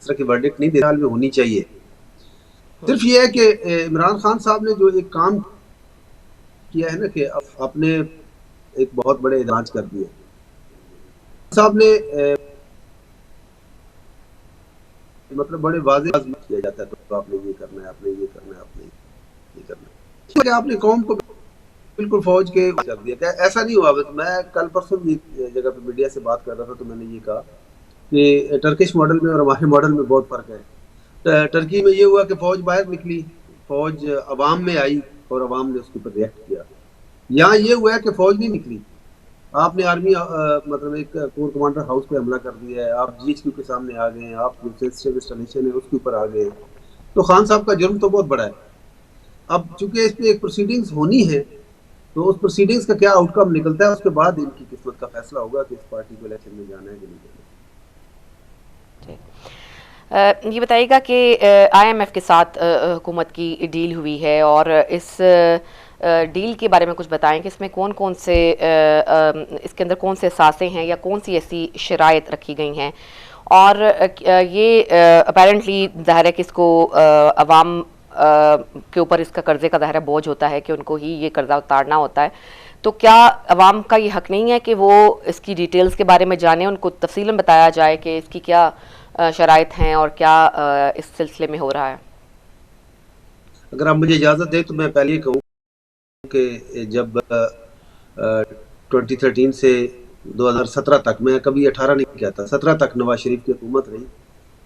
اس طرح کی ورڈکٹ نہیں دینے میں ہونی چاہیے. صرف یہ ہے کہ عمران خان صاحب نے جو ایک کام کیا ہے نا کہ آپ نے ایک بہت بڑے اعلان کر دیے صاحب نے مطلب بڑے واضح کیا جاتا ہے تو آپ نے یہ کرنا ہے, آپ نے یہ کرنا ہے, آپ نے یہ کرنا ہے, کہ آپ نے قوم کو بالکل فوج کے کر دیا. کہ ایسا نہیں ہوا. میں کل پرسوں یہ جگہ پہ میڈیا سے بات کر رہا تھا تو میں نے یہ کہا کہ ٹرکش ماڈل میں اور ہمارے ماڈل میں بہت فرق ہے. ٹرکی میں یہ ہوا کہ فوج باہر نکلی, فوج عوام میں آئی اور عوام نے اس کے اوپر ریئیکٹ کیا. یہاں یہ ہوا ہے کہ فوج نہیں نکلی, آپ نے آرمی مطلب ایک کور کمانڈر ہاؤس پہ حملہ کر دیا ہے, آپ جی ایچ کیو کے سامنے آ گئے ہیں, آپ جو سینسٹیو انسٹالیشن ہے اس کے اوپر آ گئے ہیں. تو خان صاحب کا جرم تو بہت بڑا ہے. اب چونکہ اس پہ ایک پروسیڈنگز ہونی ہے تو اس پروسیڈنگز کا کیا آؤٹ کم نکلتا ہے اس کے بعد ان کی قسمت کا فیصلہ ہوگا کہ اس پارٹی کو الیکشن میں جانا ہے کہ نہیں جانا. یہ بتائیے گا کہ آئی ایم ایف کے ساتھ حکومت کی ڈیل ہوئی ہے اور اس ڈیل کے بارے میں کچھ بتائیں کہ اس میں کون کون سے اس کے اندر کون سے اثاثے ہیں یا کون سی ایسی شرائط رکھی گئی ہیں, اور یہ اپیرنٹلی ظاہر ہے کہ اس کو عوام کے اوپر اس کا قرضے کا ظاہر بوجھ ہوتا ہے کہ ان کو ہی یہ قرضہ اتارنا ہوتا ہے, تو کیا عوام کا یہ حق نہیں ہے کہ وہ اس کی ڈیٹیلز کے بارے میں جانیں, ان کو تفصیلاً بتایا جائے کہ اس کی کیا شرائط ہیں اور کیا اس سلسلے میں ہو رہا ہے؟ اگر آپ مجھے اجازت دیں تو میں پہلے یہ کہوں کہ جب 2013 سے 2017 تک, میں کبھی 18 نہیں کہتا, 17 تک نواز شریف کی حکومت رہی,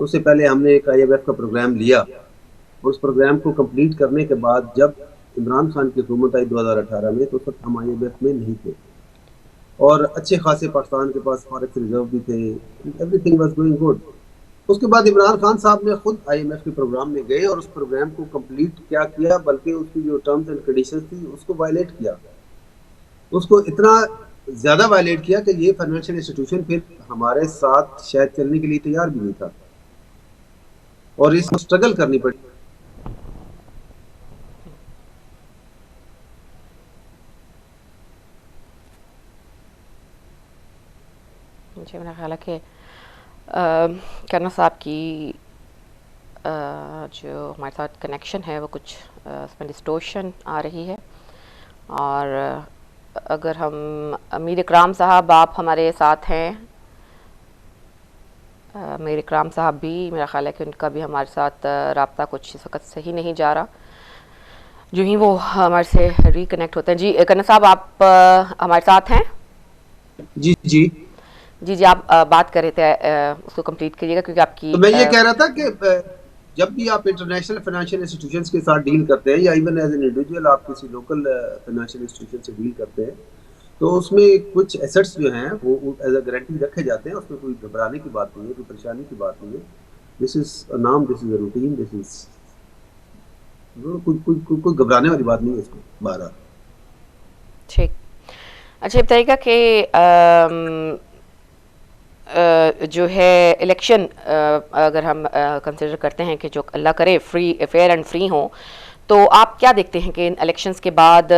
اس سے پہلے ہم نے ایک آئی ایم ایف کا پروگرام لیا اور اس پروگرام کو کمپلیٹ کرنے کے بعد جب عمران خان کی حکومت آئی 2018 میں تو اس وقت ہم آئی ایم ایف میں نہیں تھے اور اچھے خاصے پاکستان کے پاس فارکس ریزرو بھی تھے, everything was going good. اس کے بعد عمران خان صاحب نے خود آئی ایم ایف کے پروگرام میں گئے اور اس پروگرام کو کمپلیٹ کیا بلکہ اس کی جو ٹرمز اینڈ کنڈیشنز تھی اس کو وائلیٹ کیا, اس کو اتنا زیادہ وائلیٹ کیا کہ یہ فائنینشیل انسٹیٹیوشن پھر ہمارے ساتھ شاید چلنے کے لیے تیار بھی نہیں تھا اور اس کو اسٹرگل کرنی پڑی. مجھے میرا خیال ہے کہ کرنا صاحب کی جو ہمارے ساتھ کنیکشن ہے وہ کچھ اس میں ڈسٹورشن آ رہی ہے, اور اگر ہم امیر اکرام صاحب آپ ہمارے ساتھ ہیں, امیر اکرام صاحب بھی میرا خیال ہے کہ ان کا بھی ہمارے ساتھ رابطہ کچھ اس وقت صحیح نہیں جا رہا, جو ہی وہ ہمارے سے ریکنیکٹ ہوتے ہیں. جی کرنا صاحب آپ ہمارے ساتھ ہیں؟ جی جی جی جی آپ بات کر رہے تھے, اس کو کمپلیٹ کریے گا کیونکہ آپ کی. تو میں یہ کہہ رہا تھا کہ جب بھی آپ انٹرنیشنل فائنینشیل انسٹیٹیوشنز کے ساتھ ڈیل کرتے ہیں یا ایون ایز این انڈیویجول آپ کسی لوکل فائنینشیل انسٹیٹیوشن سے ڈیل کرتے ہیں تو اس میں کچھ ایسٹس جو ہیں وہ ایز اے گارنٹی رکھے جاتے ہیں, اس میں کوئی گھبرانے کی بات نہیں ہے, کوئی پریشانی کی بات نہیں ہے. دس از اے نام, دس از اے روٹین, دس از کوئی گھبرانے والی بات نہیں ہے اس کو بہرحال. ٹھیک, اچھا بتائیے گا کہ جو ہے الیکشن اگر ہم کنسیڈر کرتے ہیں کہ جو اللہ کرے فری فیئر اینڈ فری ہوں, تو آپ کیا دیکھتے ہیں کہ ان الیکشنز کے بعد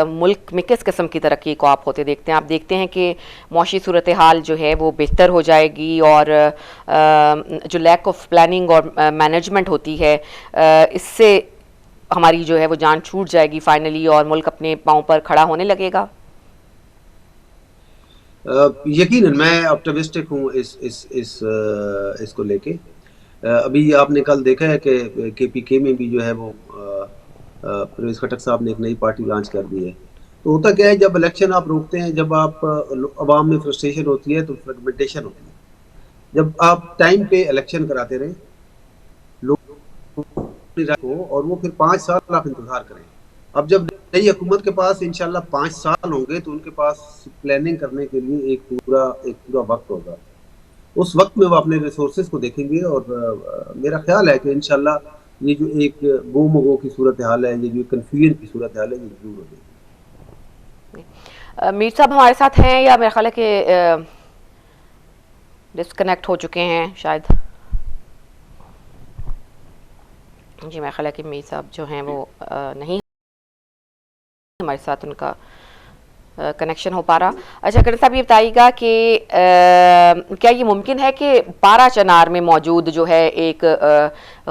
ملک میں کس قسم کی ترقی کو آپ ہوتے دیکھتے ہیں؟ آپ دیکھتے ہیں کہ معاشی صورتحال جو ہے وہ بہتر ہو جائے گی اور جو لیک آف پلاننگ اور مینجمنٹ ہوتی ہے اس سے ہماری جو ہے وہ جان چھوٹ جائے گی فائنلی اور ملک اپنے پاؤں پر کھڑا ہونے لگے گا؟ یقیناً میں آپٹمسٹک ہوں اس کو لے کے. ابھی آپ نے کل دیکھا ہے کہ کے پی کے میں بھی جو ہے وہ پرویز خٹک صاحب نے ایک نئی پارٹی لانچ کر دی ہے. تو ہوتا کیا ہے, جب الیکشن آپ روکتے ہیں, جب آپ عوام میں فرسٹریشن ہوتی ہے تو فریگمنٹیشن ہوتی ہے. جب آپ ٹائم پہ الیکشن کراتے رہیں لوگ اور وہ پھر 5 سال آپ انتظار کریں. اب جب نئی حکومت کے پاس انشاءاللہ 5 سال ہوں گے تو ان کے پاس پلاننگ کرنے کے لیے ایک پورا وقت ہوگا. اس وقت میں وہ اپنے ریسورسز کو دیکھیں گے اور میرا خیال ہے کہ انشاءاللہ یہ جو ایک گو مگو کی صورتحال ہے, یہ جو کنفیوژن کی صورتحال ہے, یہ ضرور ہو جائے گی. میر صاحب ہمارے ساتھ ہیں یا میرا خیال ہے کہ ڈسکنیکٹ ہو چکے ہیں شاید؟ جی میرا خیال ہے کہ میر صاحب جو ہیں وہ نہیں ہمارے ساتھ, ان کا کنیکشن ہو پا رہا. اچھا کرن صاحب یہ بتائیے گا کہ کیا یہ ممکن ہے کہ پارا چنار میں موجود جو ہے ایک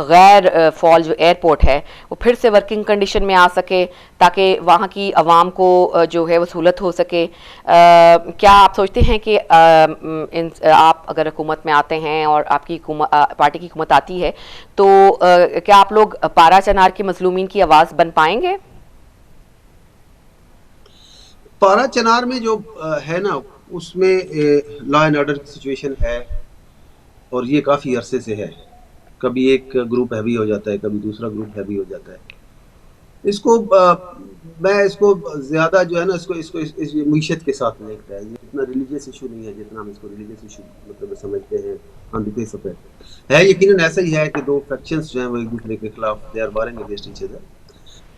غیر فال جو ایئرپورٹ ہے وہ پھر سے ورکنگ کنڈیشن میں آ سکے تاکہ وہاں کی عوام کو جو ہے وہ سہولت ہو سکے؟ کیا آپ سوچتے ہیں کہ آپ اگر حکومت میں آتے ہیں اور آپ کی پارٹی کی حکومت آتی ہے تو کیا آپ لوگ پارا چنار کے مظلومین کی آواز بن پائیں گے؟ پارا چنار میں جو ہے نا اس میں لا اینڈ آرڈر کی سچویشن ہے اور یہ کافی عرصے سے ہے. کبھی ایک گروپ ہیوی ہو جاتا ہے, کبھی دوسرا گروپ ہیوی ہو جاتا ہے. اس کو میں اس کو زیادہ جو ہے نا اس کو معیشت کے ساتھ دیکھتا ہے. یہ اتنا ریلیجیس ایشو نہیں ہے جتنا ہم اس کو ریلیجیس ایشو مطلب سمجھتے ہیں. آن دی فیس آف اٹ ہے یقیناً ایسا ہی ہے کہ دو فیکشنز جو ہیں وہ ایک دوسرے کے خلاف they are warring against each other,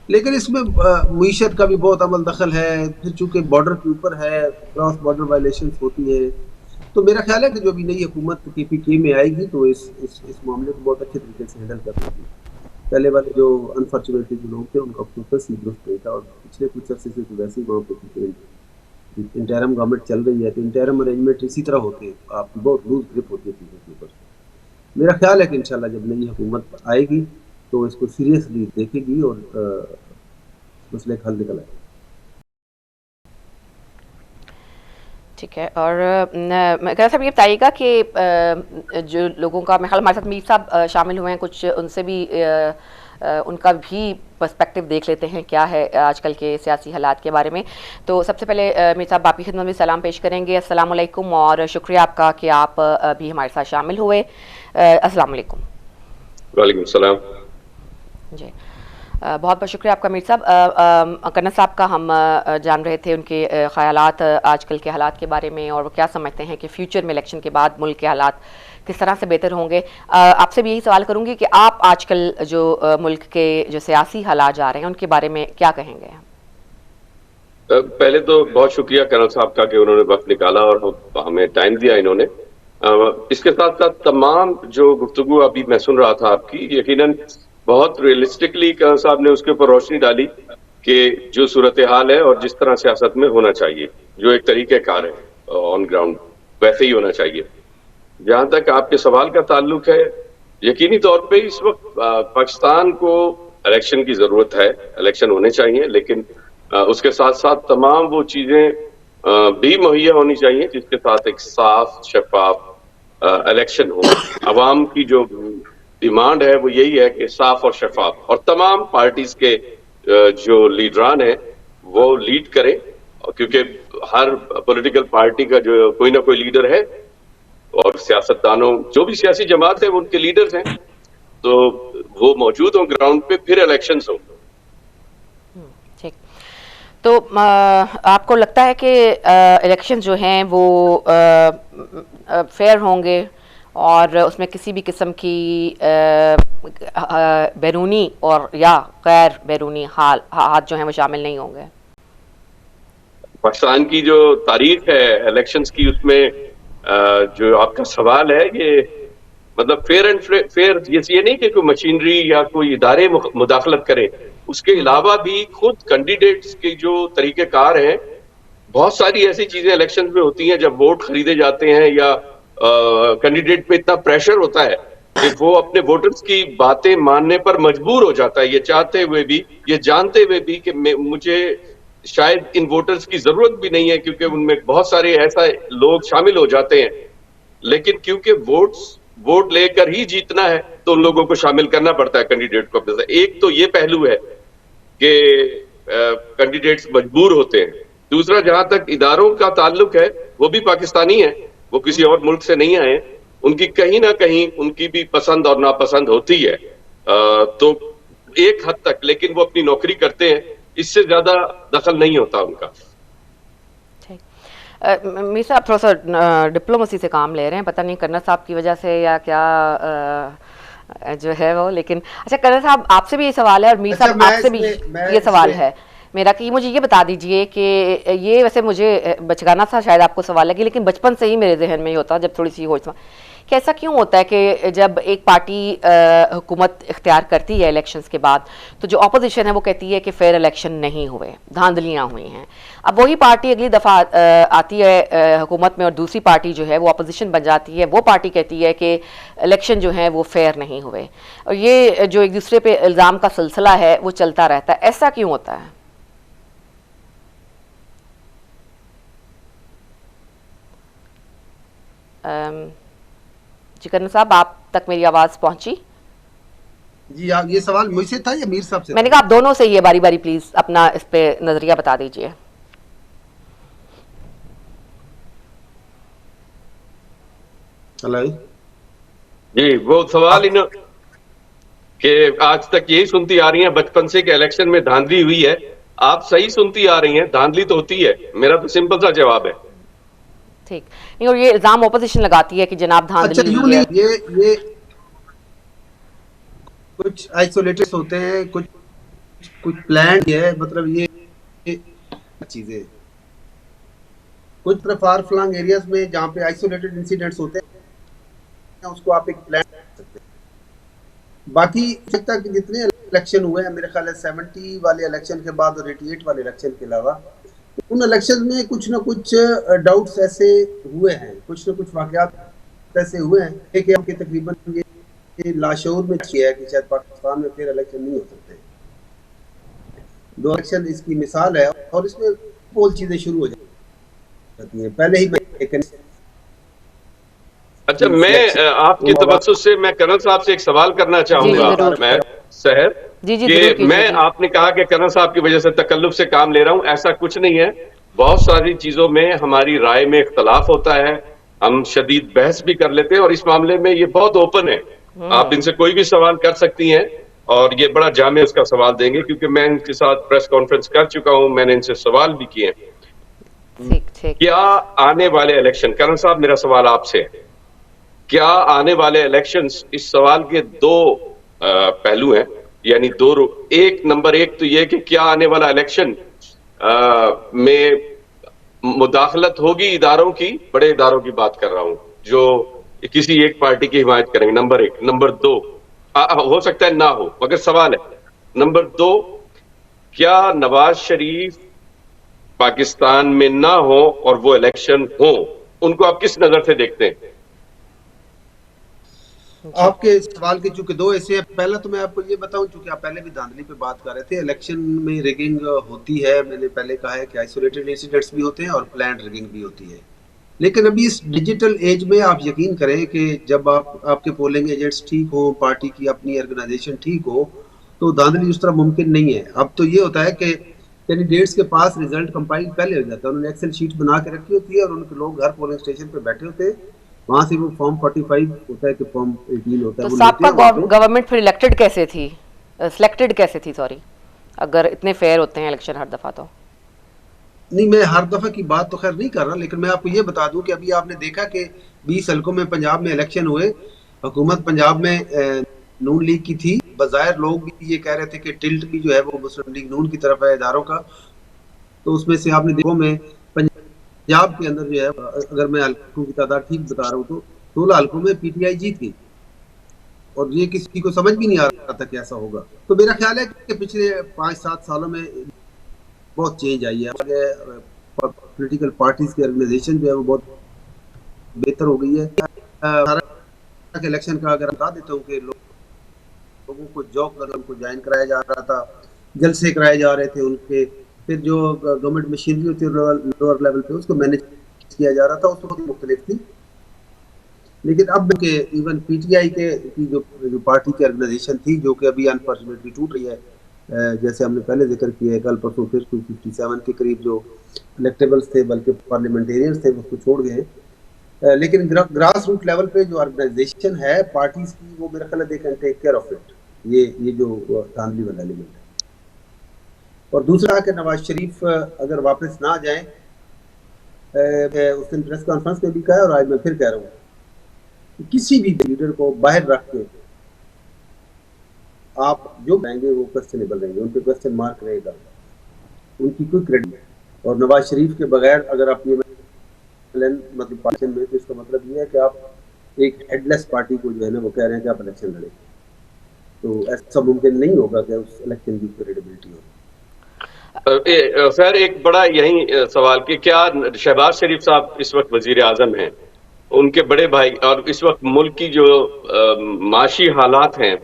لیکن اس میں معیشت کا بھی بہت عمل دخل ہے. پھر چونکہ بارڈر کے اوپر ہے, کراس بارڈر وائلیشنز ہوتی ہیں, تو میرا خیال ہے کہ جو بھی نئی حکومت کے پی کے میں آئے گی تو اس معاملے کو بہت اچھے طریقے سے ہینڈل کر سکے گی. پہلے والے جو انفارچونیٹلی جو لوگ تھے ان کا فوکس ہی درست نہیں تھا, اور پچھلے کچھ عرصے سے تو ویسے ہی وہاں پہ انٹرم گورنمنٹ چل رہی ہے تو انٹرم ارینجمنٹ اسی طرح ہوتے ہیں, آپ کی بہت لوز گرپ ہوتی ہے چیزوں کے اوپر. میرا خیال ہے کہ انشاءاللہ جب نئی حکومت آئے گی تو اس کو سیریسلی دیکھے گی اور مسئلے کا حل نکل آئے گا. ٹھیک ہے. اور صاحب یہ بتائیے گا کہ جو لوگوں کا میرے خیال ہمارے ساتھ میر صاحب شامل ہوئے ہیں کچھ, ان سے بھی ان کا بھی پرسپیکٹو دیکھ لیتے ہیں کیا ہے آج کل کے سیاسی حالات کے بارے میں. تو سب سے پہلے میر صاحب آپ کی خدمت میں سلام پیش کریں گے. السلام علیکم, اور شکریہ آپ کا کہ آپ بھی ہمارے ساتھ شامل ہوئے. السلام علیکم. وعلیکم السلام. جی بہت بہت شکریہ آپ کا میر صاحب. کرن صاحب کا ہم جان رہے تھے ان کے خیالات آج کل کے حالات کے بارے میں, اور وہ کیا سمجھتے ہیں کہ فیوچر میں الیکشن کے بعد ملک کے حالات کس طرح سے بہتر ہوں گے. آپ سے بھی یہی سوال کروں گی کہ آپ آج کل جو ملک کے جو سیاسی حالات جا رہے ہیں ان کے بارے میں کیا کہیں گے؟ پہلے تو بہت شکریہ کرن صاحب کا کہ انہوں نے وقت نکالا اور ہمیں ٹائم دیا انہوں نے. اس کے ساتھ ساتھ تمام جو گفتگو ابھی میں سن رہا تھا آپ کی, یقیناً بہت ریئلسٹکلی کرن صاحب نے اس کے اوپر روشنی ڈالی کہ جو صورتحال ہے اور جس طرح سیاست میں ہونا چاہیے, جو ایک طریقہ کار ہے آن گراؤنڈ, ویسے ہی ہونا چاہیے. جہاں تک آپ کے سوال کا تعلق ہے, یقینی طور پہ اس وقت پاکستان کو الیکشن کی ضرورت ہے, الیکشن ہونے چاہیے, لیکن اس کے ساتھ ساتھ تمام وہ چیزیں بھی مہیا ہونی چاہیے جس کے ساتھ ایک صاف شفاف الیکشن ہو. عوام کی جو ڈیمانڈ ہے وہ یہی ہے کہ صاف اور شفاف, اور تمام پارٹیز کے جو لیڈران ہیں وہ لیڈ کریں, کیونکہ ہر پولیٹیکل پارٹی کا جو کوئی نہ کوئی لیڈر ہے, اور سیاستدانوں جو بھی سیاسی جماعت ہے وہ ان کے لیڈرز ہیں, تو وہ موجود ہوں گراؤنڈ پہ, پھر الیکشنز ہوں. ٹھیک. تو آپ کو لگتا ہے کہ الیکشن جو ہیں وہ فیئر ہوں گے اور اس میں کسی بھی قسم کی بیرونی اور یا غیر بیرونی ہاتھ جو ہیں وہ شامل نہیں ہوں گے؟ پاکستان کی جو تاریخ ہے الیکشنز کی, اس میں جو آپ کا سوال ہے یہ مطلب فیئر اینڈ فیئر, یہ نہیں کہ کوئی مشینری یا کوئی ادارے مداخلت کرے, اس کے علاوہ بھی خود کینڈیڈیٹس کے جو طریقہ کار ہیں, بہت ساری ایسی چیزیں الیکشن میں ہوتی ہیں جب ووٹ خریدے جاتے ہیں یا کینڈیڈیٹ پہ اتنا پریشر ہوتا ہے کہ وہ اپنے ووٹرز کی باتیں ماننے پر مجبور ہو جاتا ہے, یہ چاہتے ہوئے بھی, یہ جانتے ہوئے بھی کہ مجھے شاید ان ووٹرز کی ضرورت بھی نہیں ہے کیونکہ ان میں بہت سارے ایسا لوگ شامل ہو جاتے ہیں, لیکن کیونکہ ووٹ لے کر ہی جیتنا ہے تو ان لوگوں کو شامل کرنا پڑتا ہے کینڈیڈیٹ کو. ایک تو یہ پہلو ہے کہ کینڈیڈیٹس مجبور ہوتے ہیں. دوسرا, جہاں تک اداروں کا تعلق ہے وہ بھی پاکستانی ہیں, وہ کسی اور ملک سے نہیں آئے, ان کی کہیں نہ کہیں ان کی بھی پسند اور ناپسند ہوتی ہے تو ایک حد تک, لیکن وہ اپنی نوکری کرتے ہیں, اس سے زیادہ دخل نہیں ہوتا ان کا. میر صاحب تھوڑا سا ڈپلومسی سے کام لے رہے ہیں, پتہ نہیں کرن صاحب کی وجہ سے یا کیا جو ہے وہ, لیکن اچھا کرن صاحب آپ سے بھی یہ سوال ہے اور میر صاحب آپ سے بھی یہ سوال ہے میرا کہ مجھے یہ بتا دیجئے کہ یہ ویسے مجھے بچگانا تھا شاید آپ کو سوال لگے، لیکن بچپن سے ہی میرے ذہن میں یہ ہوتا جب تھوڑی سی ہوش کہ ایسا کیوں ہوتا ہے کہ جب ایک پارٹی حکومت اختیار کرتی ہے الیکشنز کے بعد تو جو اپوزیشن ہے وہ کہتی ہے کہ فیئر الیکشن نہیں ہوئے، دھاندلیاں ہوئی ہیں. اب وہی پارٹی اگلی دفعہ آتی ہے حکومت میں اور دوسری پارٹی جو ہے وہ اپوزیشن بن جاتی ہے، وہ پارٹی کہتی ہے کہ الیکشن جو ہیں وہ فیئر نہیں ہوئے، اور یہ جو ایک دوسرے پہ الزام کا سلسلہ ہے وہ چلتا رہتا ہے. ایسا کیوں ہوتا ہے؟ جی کرن صاحب، آپ تک میری آواز پہنچی؟ جی یہ سوال مجھ سے تھا یا میر صاحب سے؟ میں نے کہا آپ دونوں سے یہ باری باری پلیز اپنا اس پہ نظریہ بتا دیجئے. جی وہ سوال کہ آج تک یہی سنتی آ رہی ہیں بچپن سے کہ الیکشن میں دھاندلی ہوئی ہے. آپ صحیح سنتی آ رہی ہیں، دھاندلی تو ہوتی ہے. میرا تو سمپل سا جواب ہے. ٹھیک نہیں، اور یہ الزام اپوزیشن لگاتی ہے کہ جناب دھاندلی ہوئی ہے. یہ کچھ آئسولیٹڈ ہوتے ہیں، کچھ پلانڈ ہے، مطلب یہ چیزیں کچھ طرف فار فلانگ ایریاز میں جہاں پہ آئسولیٹڈ انسیڈنٹس ہوتے ہیں اس کو آپ ایک پلان کر سکتے ہیں. باقی تک جتنے الیکشن ہوئے ہیں میرے خیال ہے 70 والے الیکشن کے بعد اور 88 والے الیکشن کے علاوہ ان الیکشن میں کچھ نہ کچھ ڈاؤٹس ایسے ہوئے ہیں، کچھ نہ کچھ واقعات ایسے ہوئے ہیں کہ ہم کے تقریباً یہ لاشعور میں کیا ہے کہ شاید پاکستان میں پھر الیکشن نہیں ہو سکتے. 2 الیکشن اس کی مثال ہے، اور اس میں پول چیزیں شروع ہو جاتی ہیں. پہلے ہی میں اچھا، میں آپ کی توسط سے میں کرن صاحب سے ایک سوال کرنا چاہوں گا. میں سحر کہ میں آپ نے کہا کہ کرن صاحب کی وجہ سے تکلف سے کام لے رہا ہوں، ایسا کچھ نہیں ہے. بہت ساری چیزوں میں ہماری رائے میں اختلاف ہوتا ہے، ہم شدید بحث بھی کر لیتے ہیں، اور اس معاملے میں یہ بہت اوپن ہے. آپ ان سے کوئی بھی سوال کر سکتی ہیں اور یہ بڑا جامع اس کا سوال دیں گے، کیونکہ میں ان کے ساتھ پریس کانفرنس کر چکا ہوں، میں نے ان سے سوال بھی کیے ہیں. کیا آنے والے الیکشن، کرن صاحب میرا سوال آپ سے ہے، کیا آنے والے الیکشنز، اس سوال کے 2 پہلو ہیں، یعنی ایک نمبر 1 تو یہ کہ کیا آنے والا الیکشن میں مداخلت ہوگی اداروں کی، بڑے اداروں کی بات کر رہا ہوں جو کسی ایک پارٹی کی حمایت کریں گے، نمبر 1. نمبر 2 ہو سکتا ہے نہ ہو مگر سوال ہے. نمبر 2 کیا نواز شریف پاکستان میں نہ ہو اور وہ الیکشن ہوں، ان کو آپ کس نظر سے دیکھتے ہیں؟ آپ کے سوال کے چونکہ 2 ایسے ہیں. پہلا تو میں آپ کو یہ بتاؤں، چونکہ آپ پہلے بھی دھاندلی پہ بات کر رہے تھے، الیکشن میں ریگنگ ہوتی ہے. میں نے پہلے کہا ہے کہ آئسولیٹڈ انسیڈنٹس بھی ہوتے ہیں اور پلانڈ ریگنگ بھی ہوتی ہے. لیکن ابھی اس ڈیجیٹل ایج میں آپ یقین کریں کہ جب آپ کے پولنگ ایجنٹس ٹھیک ہوں، پارٹی کی اپنی آرگنائزیشن ٹھیک ہو، تو دھاندلی اس طرح ممکن نہیں ہے. اب تو یہ ہوتا ہے کہ کینڈیڈیٹس کے پاس ریزلٹ کمپائل پہلے ہو جاتا ہے، انہوں نے ایکسل شیٹ بنا کے رکھی ہوتی ہے اور ان کے لوگ ہر پولنگ اسٹیشن پہ بیٹھے ہوتے ہیں. وہاں سے وہ فارم 45 ہوتا ہے کہ فارم 18 ہوتا ہے. تو سابقہ گورنمنٹ پھر الیکٹڈ کیسے تھی، سلیکٹڈ کیسے تھی، سوری، اگر اتنے فیئر ہوتے ہیں الیکشن ہر دفعہ؟ تو نہیں، میں ہر دفعہ کی بات تو خیر نہیں کر رہا، لیکن میں آپ کو یہ بتا دوں کہ ابھی آپ نے دیکھا کہ 20 حلقوں میں پنجاب میں الیکشن ہوئے، حکومت پنجاب میں نون لیگ کی تھی. بظاہر لوگ بھی یہ کہہ رہے تھے کہ ٹلٹ بھی جو ہے وہ مسلم لیگ نون کی طرف ہے اداروں کا. تو اس میں سے آپ نے دیکھو میں پنجاب کے اندر جو ہے، اگر میں حلقوں کی تعداد ٹھیک بتا رہا ہوں تو 16 حلقوں میں پی ٹی آئی جیت گئی، اور یہ کسی کو سمجھ بھی نہیں آ رہا تھا کہ ایسا ہوگا. تو میرا خیال ہے کہ پچھلے 5-7 سالوں میں بہت چینج آئی ہے. پولیٹیکل پارٹیز کی آرگنائزیشن جو ہے وہ بہت بہتر ہو گئی ہے. الیکشن کا اگر بتا دیتا ہوں کہ لوگوں کو جوک ان کو جوائن کرایا جا رہا تھا، جلسے کرائے جا رہے تھے ان کے، پھر جو گورنمنٹ مشینری ہوتی ہے لوور لیول پہ اس کو مینیج کیا جا رہا تھا، اس وقت مختلف تھی. لیکن اب کہ ایون پی ٹی آئی کی جو پارٹی کی آرگنائزیشن تھی جو کہ ابھی انفارچونیٹلی ٹوٹ رہی ہے، جیسے ہم نے پہلے ذکر کیا ہے، کل پرسوں پھر 57 کے قریب جو الیکٹیبلز تھے بلکہ پارلیمنٹیرینز تھے اس کو چھوڑ گئے. لیکن گراس روٹ لیول پہ جو آرگنائزیشن ہے پارٹیز کی، وہ میرا خیال ہے they can take care of it. یہ جو دھاندلی والا ایلیمنٹ ہے. اور دوسرا کہ نواز شریف اگر واپس نہ جائیں، اس دن پریس کانفرنس میں بھی کہا اور آج میں پھر کہہ رہا ہوں، کسی بھی لیڈر کو باہر رکھ کے آپ جو کہیں گے وہ کوسچنیبل رہیں گے، ان پہ کوسچن مارک رہے گا. ان کی کوئی کریڈٹ، اور نواز شریف کے بغیر اگر آپ یہ مطلب پارٹیشن میں، تو اس کا مطلب یہ ہے کہ آپ ایک ہیڈ لیس پارٹی کو جو ہے نا وہ کہہ رہے ہیں کہ آپ الیکشن لڑیں، تو ایسا ممکن نہیں ہوگا کہ اس الیکشن کی کریڈیبلٹی ہو۔ خیر، ایک بڑا یہی سوال کہ کیا شہباز شریف صاحب اس وقت وزیر اعظم ہیں، ان کے بڑے بھائی، اور اس وقت ملک کی جو معاشی حالات ہیں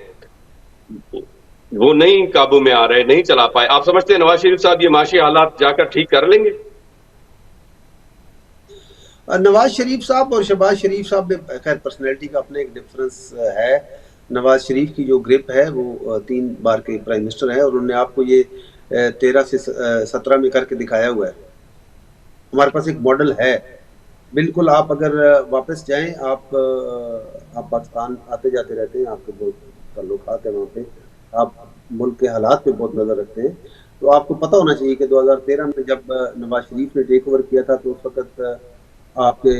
وہ نہیں قابو میں آ رہے، نہیں چلا پائے، آپ سمجھتے ہیں نواز شریف صاحب یہ معاشی حالات جا کر ٹھیک کر لیں گے؟ نواز شریف صاحب اور شہباز شریف صاحب میں خیر پرسنالٹی کا اپنے ایک ڈفرنس ہے۔ نواز شریف کی جو گرپ ہے وہ 3 بار کے پرائم منسٹر ہیں، اور انہوں نے آپ کو یہ 13 سے 17 میں کر کے دکھایا ہوا ہے۔ ہمارے پاس ایک ماڈل ہے بالکل، آپ اگر واپس جائیں، آپ پاکستان آتے جاتے رہتے ہیں، آپ کے بہت تعلقات ہیں وہاں پہ، آپ ملک کے حالات پہ بہت نظر رکھتے ہیں، تو آپ کو پتہ ہونا چاہیے کہ 2013 میں جب نواز شریف نے ٹیک اوور کیا تھا تو اس وقت آپ کے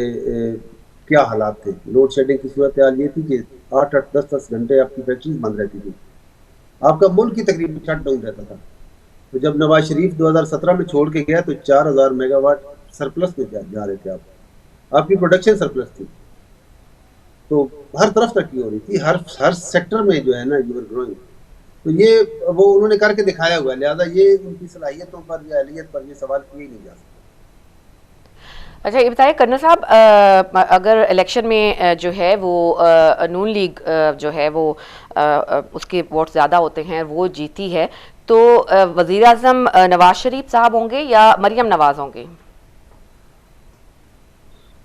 کیا حالات تھے۔ لوڈ شیڈنگ کی صورتحال یہ تھی کہ 8-8 10-10 گھنٹے آپ کی فیکٹریز بند رہتی تھی، آپ کا ملک کی تقریباً شٹ ڈاؤن رہتا تھا۔ تو جب نواز شریف 2017 میں چھوڑ کے گیا تو 4000 میگا واٹ سرپلس میں جا رہے تھے، آپ کی پروڈکشن سرپلس تھی، تو ہر طرف ترقی ہو رہی تھی، ہر سیکٹر میں جو ہے نا یو آر گروئنگ۔ تو یہ وہ انہوں نے کر کے دکھایا ہوا ہے، لہٰذا یہ ان کی صلاحیتوں پر یا اہلیت پر یہ سوال کیے نہیں جا سکتا۔ اچھا یہ بتائیے کرنل صاحب، اگر الیکشن میں جو ہے وہ نون لیگ جو ہے وہ اس کے ووٹ زیادہ ہوتے ہیں، وہ جیتی ہے، تو وزیر اعظم نواز شریف صاحب ہوں گے یا مریم نواز ہوں گے؟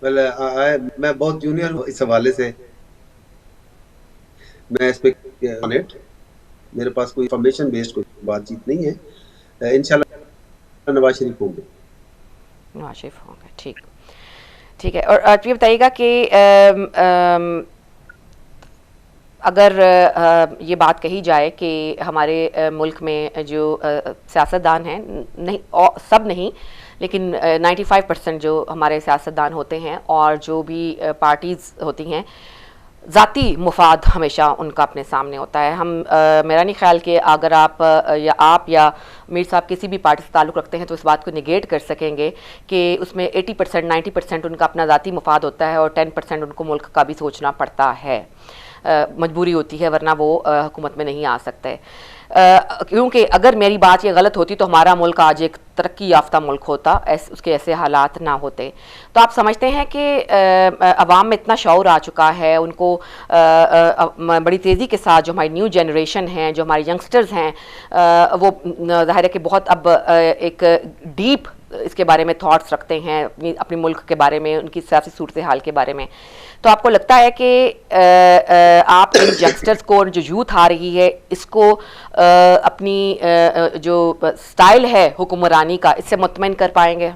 میں بہت جونیئر ہوں اس حوالے سے، میں اس پہ میرے پاس کوئی انفارمیشن بیسڈ کوئی بات چیت نہیں ہے۔ انشاءاللہ نواز شریف ہوں گے۔ نواز شریف ہوں گے، ٹھیک ہے۔ اور یہ بتائیے گا کہ اگر یہ بات کہی جائے کہ ہمارے ملک میں جو سیاستدان ہیں، نہیں سب نہیں لیکن 95% جو ہمارے سیاستدان ہوتے ہیں اور جو بھی پارٹیز ہوتی ہیں، ذاتی مفاد ہمیشہ ان کا اپنے سامنے ہوتا ہے۔ میرا نہیں خیال کہ اگر آپ یا میر صاحب کسی بھی پارٹی سے تعلق رکھتے ہیں تو اس بات کو نگیٹ کر سکیں گے کہ اس میں 80% 90% ان کا اپنا ذاتی مفاد ہوتا ہے اور 10% ان کو ملک کا بھی سوچنا پڑتا ہے، مجبوری ہوتی ہے، ورنہ وہ حکومت میں نہیں آ سکتے۔ کیونکہ اگر میری بات یہ غلط ہوتی تو ہمارا ملک آج ایک ترقی یافتہ ملک ہوتا، اس کے ایسے حالات نہ ہوتے۔ تو آپ سمجھتے ہیں کہ عوام میں اتنا شعور آ چکا ہے، ان کو بڑی تیزی کے ساتھ جو ہماری نیو جنریشن ہیں، جو ہماری ینگسٹرز ہیں، وہ ظاہر ہے کہ بہت اب ایک ڈیپ اس کے بارے میں تھاٹس رکھتے ہیں، اپنے ملک کے بارے میں، ان کی سیاسی صورتحال کے بارے میں۔ تو آپ کو لگتا ہے کہ آپ ان ینگسٹرز کو، جو یوتھ آ رہی ہے، اس کو اپنی جو سٹائل ہے حکمرانی کا، اس سے مطمئن کر پائیں گے؟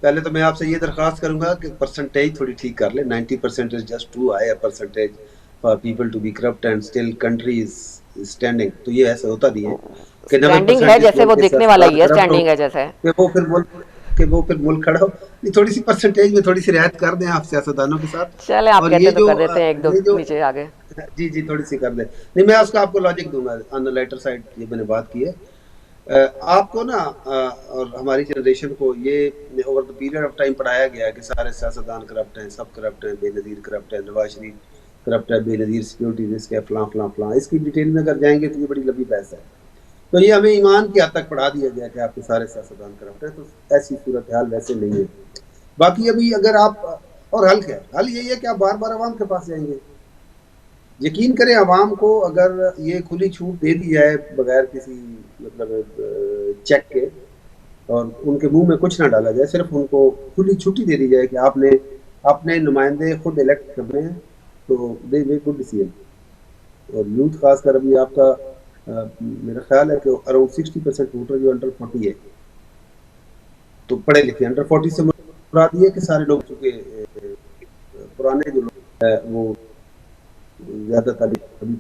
پہلے تو میں آپ سے یہ درخواست کروں گا کہ پرسنٹیج تھوڑی ٹھیک کر لیں۔ 90% is just too high a percentage for people to be corrupt and still country is standing۔ تو یہ ایسا ہوتا نہیں ہے کہ 90% ہے جیسے وہ دیکھنے والا ہی ہے، اسٹینڈنگ ہے جیسے کہ وہ پھر ملک کھڑا ہو۔ تھوڑی سی پرسنٹیج میں تھوڑی سی رعایت کر دیں آپ سیاستدانوں کے ساتھ۔ چلیں آپ کہتے تو کر دیتے ہیں، ایک دو نیچے آگے۔ جی تھوڑی سی کر دیں۔ نہیں، میں اس کا آپ کو لاجک دوں گا آن دا لائٹر سائڈ، یہ میں نے بات کی ہے۔ آپ کو نا اور ہماری جنریشن کو یہ over the period of time پڑھایا گیا ہے کہ سارے سیاستدان کرپٹ ہیں، سب کرپٹ ہیں، بے نظیر کرپٹ ہے، نواز شریف کرپٹ ہے، بے نظیر سیکورٹی رسک ہے، فلاں فلاں فلاں۔ اس کی ڈیٹیل میں اگر جائیں گے تو یہ بڑی لمبی بحث ہے۔ تو یہ ہمیں ایمان کی حد تک پڑھا دیا گیا کہ آپ کے سارے سیاستدان کرپٹ ہیں، تو ایسی صورتحال ویسے نہیں ہے۔ باقی ابھی اگر آپ، اور حل کیا ہے؟ حل یہی ہے کہ آپ بار بار عوام کے پاس جائیں گے۔ یقین کریں عوام کو اگر یہ کھلی چھوٹ دے دی جائے بغیر کسی مطلب چیک کے، اور ان کے منہ میں کچھ نہ ڈالا جائے، صرف ان کو کھلی چھٹی دے دی جائے کہ آپ نے اپنے نمائندے خود الیکٹ کرنے ہیں، تو دے میک گڈ ڈیسیژن۔ اور یوتھ خاص کر ابھی آپ کا میرا خیال ہے کہ اراؤنڈ 60% ووٹر جو انڈر 40 ہے، تو پڑھے لکھے انڈر 40 سے مراد یہ ہے کہ سارے لوگ، چونکہ پرانے جو لوگ ہیں وہ زیادہ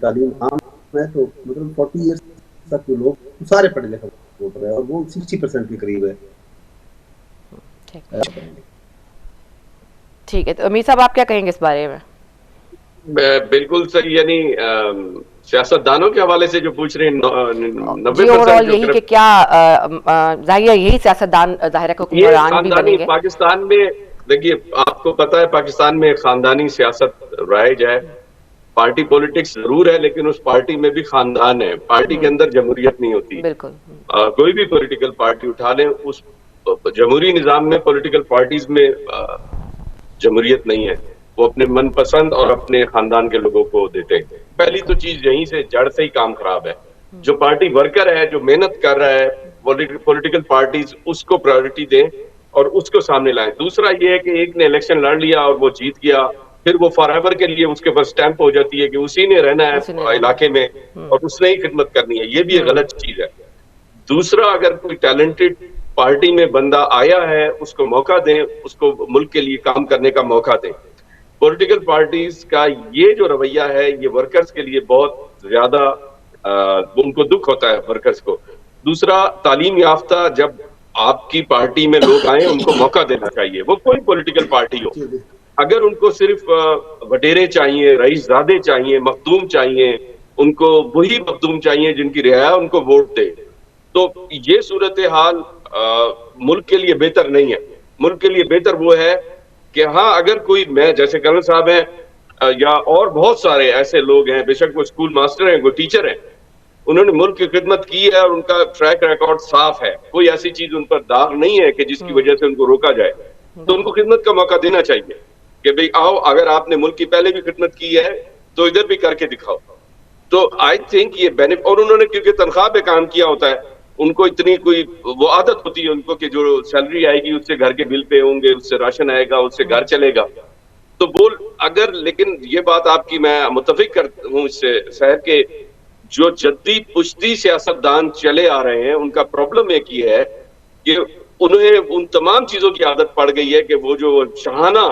تعلیم عام ہے، تو مطلب 40 ایئرس تک جو لوگ سارے پڑھے لکھے ووٹر ہے، اور وہ 60% کے قریب ہے۔ ٹھیک ہے، تو امیر صاحب آپ کیا کہیں گے اس بارے میں؟ بالکل صحیح. یعنی سیاستدانوں کے حوالے سے جو پوچھ رہے ہیں جی اوور آل یہی کہ کیا ظاہر ہے یہی سیاستدان ظاہر ہے کہ یہ حکمران بھی بنیں خاندانی گے. پاکستان میں دیکھیے آپ کو پتا ہے پاکستان میں خاندانی سیاست رائج ہے. پارٹی پولیٹکس ضرور ہے لیکن اس پارٹی میں بھی خاندان ہے. پارٹی کے اندر جمہوریت نہیں ہوتی. بالکل. کوئی بھی پولیٹیکل پارٹی اٹھا لیں اس جمہوری نظام میں پولیٹیکل پارٹیز میں جمہوریت نہیں ہے. وہ اپنے من پسند اور اپنے خاندان کے لوگوں کو دیتے ہیں. پہلی تو چیز یہیں سے جڑ سے ہی کام خراب ہے. جو پارٹی ورکر ہے جو محنت کر رہا ہے پولیٹیکل پارٹیز اس کو پرائیورٹی دیں اور اس کو سامنے لائیں. دوسرا یہ ہے کہ ایک نے الیکشن لڑ لیا اور وہ جیت گیا پھر وہ فار ایور کے لیے اس کے پاس اسٹیمپ ہو جاتی ہے کہ اسی نے رہنا ہے علاقے میں اور اس نے ہی خدمت کرنی ہے. یہ بھی ایک غلط چیز ہے. دوسرا اگر کوئی ٹیلنٹڈ پارٹی میں بندہ آیا ہے اس کو موقع دیں, اس کو ملک کے لیے کام کرنے کا موقع دیں. پولیٹیکل پارٹیز کا یہ جو رویہ ہے یہ ورکرز کے لیے بہت زیادہ ان کو دکھ ہوتا ہے ورکرز کو. دوسرا تعلیم یافتہ جب آپ کی پارٹی میں لوگ آئیں ان کو موقع دینا چاہیے, وہ کوئی پولیٹیکل پارٹی ہو. اگر ان کو صرف وڈیرے چاہیے, رئیس زادے چاہیے, مخدوم چاہیے, ان کو وہی مخدوم چاہیے جن کی رعایا ان کو ووٹ دے, تو یہ صورتحال ملک کے لیے بہتر نہیں ہے. ملک کے لیے بہتر وہ ہے کہ ہاں اگر کوئی میں جیسے کرنل صاحب ہیں یا اور بہت سارے ایسے لوگ ہیں, بے شک وہ اسکول ماسٹر ہیں, وہ ٹیچر ہیں, انہوں نے ملک کی خدمت کی ہے اور ان کا ٹریک ریکارڈ صاف ہے, کوئی ایسی چیز ان پر داغ نہیں ہے کہ جس کی وجہ سے ان کو روکا جائے, تو ان کو خدمت کا موقع دینا چاہیے کہ بھئی آؤ اگر آپ نے ملک کی پہلے بھی خدمت کی ہے تو ادھر بھی کر کے دکھاؤ. تو آئی تھنک یہ بینیفٹ, اور انہوں نے کیونکہ تنخواہ پہ کام کیا ہوتا ہے ان کو اتنی کوئی وہ عادت ہوتی ہے ان کو کہ جو سیلری آئے گی اس سے گھر کے بل پے ہوں گے, اس سے راشن آئے گا, اس سے گھر چلے گا. تو وہ اگر لیکن یہ بات آپ کی میں متفق کرتا ہوں اس سے صاحب کہ جو جدید پشتی سیاستدان چلے آ رہے ہیں ان کا پرابلم ایک ہی ہے کہ انہیں ان تمام چیزوں کی عادت پڑ گئی ہے کہ وہ جو شاہانہ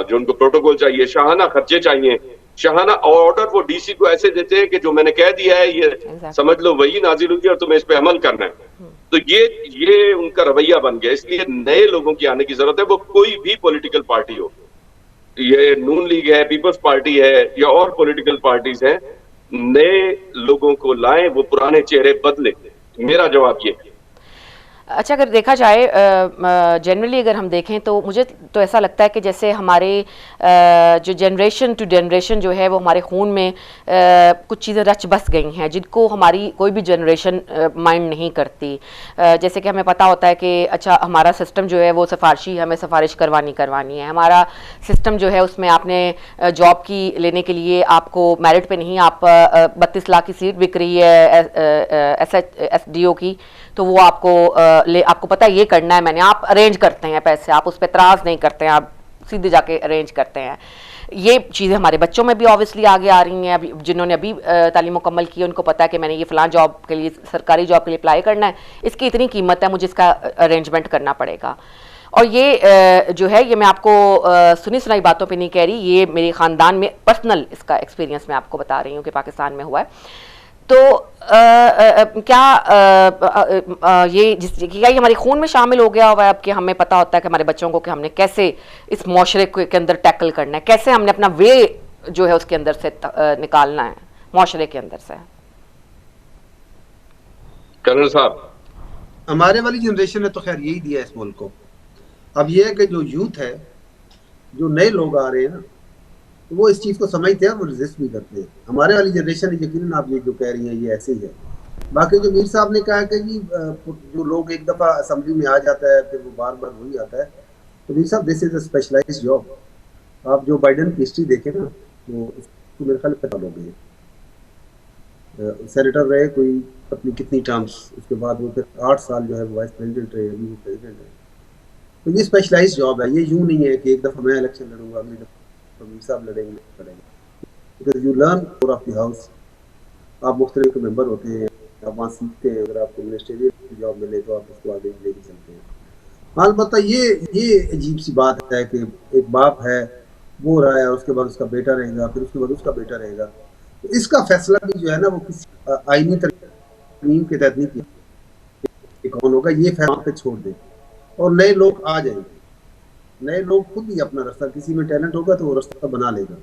جو ان کو پروٹوکول چاہیے, شاہانہ خرچے چاہیے, شاہانہ آرڈر وہ ڈی سی کو ایسے دیتے ہیں کہ جو میں نے کہہ دیا ہے یہ سمجھ لو وہی نازل ہوگی اور تمہیں اس پہ عمل کرنا ہے. تو یہ ان کا رویہ بن گیا. اس لیے نئے لوگوں کی آنے کی ضرورت ہے, وہ کوئی بھی پولیٹیکل پارٹی ہو, یہ نون لیگ ہے, پیپلز پارٹی ہے یا اور پولیٹیکل پارٹیز ہیں, نئے لوگوں کو لائیں, وہ پرانے چہرے بدلیں. میرا جواب یہ ہے. اچھا اگر دیکھا جائے جنرلی اگر ہم دیکھیں تو مجھے تو ایسا لگتا ہے کہ جیسے ہمارے جو جنریشن ٹو جنریشن جو ہے وہ ہمارے خون میں کچھ چیزیں رچ بس گئی ہیں جن کو ہماری کوئی بھی جنریشن مائنڈ نہیں کرتی. جیسے کہ ہمیں پتہ ہوتا ہے کہ اچھا ہمارا سسٹم جو ہے وہ سفارشی, ہمیں سفارش کروانی ہے. ہمارا سسٹم جو ہے اس میں آپ نے جاب کی لینے کے لیے آپ کو میرٹ پہ نہیں, آپ 32 لاکھ کی سیٹ بک رہی ہے ایس ڈی او کی, تو وہ آپ کو پتہ یہ کرنا ہے میں نے, آپ ارینج کرتے ہیں پیسے, آپ اس پہ اعتراض نہیں کرتے ہیں, آپ سیدھے جا کے ارینج کرتے ہیں. یہ چیزیں ہمارے بچوں میں بھی اوبیسلی آگے آ رہی ہیں. ابھی جنہوں نے ابھی تعلیم مکمل کی ان کو پتہ ہے کہ میں نے یہ فلاں جاب کے لیے سرکاری جاب کے لیے اپلائی کرنا ہے, اس کی اتنی قیمت ہے, مجھے اس کا ارینجمنٹ کرنا پڑے گا. اور یہ جو ہے یہ میں آپ کو سنی سنائی باتوں پہ نہیں کہہ رہی, یہ میرے خاندان میں پرسنل اس کا ایکسپیرینس میں آپ کو بتا رہی ہوں کہ پاکستان میں ہوا ہے. تو کیا یہ ہمارے خون میں شامل ہو گیا ہوا ہے اب کہ ہمیں پتہ ہوتا ہے کہ ہمارے بچوں کو کہ ہم نے کیسے اس معاشرے کے اندر ٹیکل کرنا ہے, کیسے ہم نے اپنا وے جو ہے اس کے اندر سے نکالنا ہے معاشرے کے اندر سے. کرنل صاحب ہمارے والی جنریشن نے تو خیر یہی دیا ہے اس ملک کو. اب یہ ہے کہ جو یوتھ ہے, جو نئے لوگ آ رہے ہیں نا, وہ اس چیز کو سمجھتے ہیں, وہ ریزسٹ بھی کرتے ہیں. ہمارے والی جنریشن یقیناً آپ یہ جو کہہ رہی ہیں یہ ایسے ہی ہے. باقی جو میر صاحب نے کہا کہ جی جو لوگ ایک دفعہ اسمبلی میں آ جاتا ہے پھر وہ بار بار وہی آتا ہے, تو میر صاحب دس از اے اسپیشلائز جاب. آپ جو بائیڈن کی ہسٹری دیکھیں نا وہ اس کو میرے خیال پتہ ہو گئی ہے, سینیٹر رہے کوئی اپنی کتنی ٹرمس, اس کے بعد وہ پھر 8 سال جو ہے وہ وائس پریزیڈنٹ رہے, ابھی وہ پریزیڈنٹ ہے. تو یہ اسپیشلائز جاب ہے. یہ یوں نہیں ہے کہ ایک دفعہ میں الیکشن لڑوں گا, اگلی دفعہ میر صاحب لڑیں گے, because you learn floor of the house. آپ مختلف ممبر ہوتے ہیں, آپ وہاں سیکھتے ہیں. اگر آپ کو منسٹریل کی جاب ملے تو آپ اس کو آگے لے کے چلتے ہیں. البتہ یہ عجیب سی بات ہے کہ ایک باپ ہے وہ رہا ہے, اس کے بعد اس کا بیٹا رہے گا, پھر اس کے بعد اس کا بیٹا رہے گا. تو اس کا فیصلہ بھی جو ہے نا وہ کسی آئینی ترمیم کے تحت نہیں کیا کہ کون ہوگا, یہ فیصلہ پہ چھوڑ دیں اور نئے لوگ آ جائیں گے. نئے لوگ خود ہی اپنا راستہ, کسی میں ٹیلنٹ ہوگا تو وہ راستہ بنا لے گا.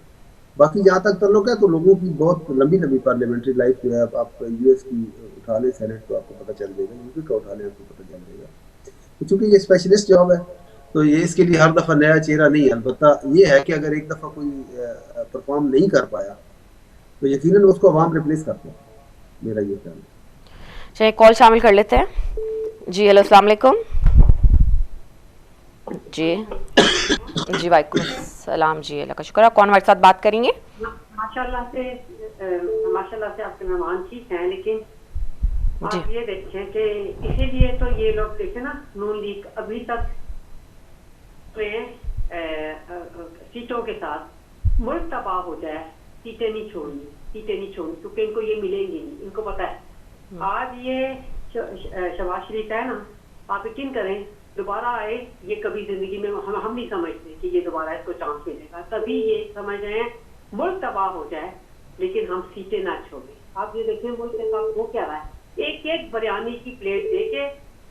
باقی جہاں تک تعلق ہے تو لوگوں کی بہت لمبی لمبی پارلیمنٹری لائف جو ہے، آپ یو ایس کی اٹھا لیں سینٹ تو آپ کو پتہ چل جائے گا، یو کے کا اٹھا لیں آپ کو پتہ چل جائے گا. چونکہ یہ اسپیشلسٹ جاب ہے تو یہ اس کے لیے ہر دفعہ نیا چہرہ نہیں ہے. البتہ یہ ہے کہ اگر ایک دفعہ کوئی پرفارم نہیں کر پایا تو یقیناً اس کو عوام ریپلیس کرتے ہیں. میرا یہ خیال ہے. چلیے کال شامل کر لیتے ہیں. جی ہیلو السلام علیکم. جی جی وعلیکم السلام. جی اللہ کا شکر. آپ کون ہمارے ساتھ بات کریں گے؟ ماشاء اللہ سے آپ کے مہمان ٹھیک ہیں، لیکن جی آپ یہ دیکھیں کہ اسی لیے تو یہ لوگ دیکھیں نا، نون لیگ ابھی تک سیٹوں کے ساتھ ملک تباہ ہو جائے، سیٹیں نہیں چھوڑنی کیونکہ ان کو یہ ملیں گی نہیں. ان کو پتا ہے آج یہ شہباز شریف ہے نا، آپ یقین کریں دوبارہ آئے، یہ کبھی زندگی میں ہم نہیں سمجھتے کہ یہ دوبارہ اس کو چانس ملے گا. کبھی یہ سمجھ رہے ہیں ملک تباہ ہو جائے لیکن ہم سیٹیں نہ چھوڑیں. آپ یہ دیکھیں ملک کے ساتھ وہ کیا رہا ہے، ایک بریانی کی پلیٹ دے کے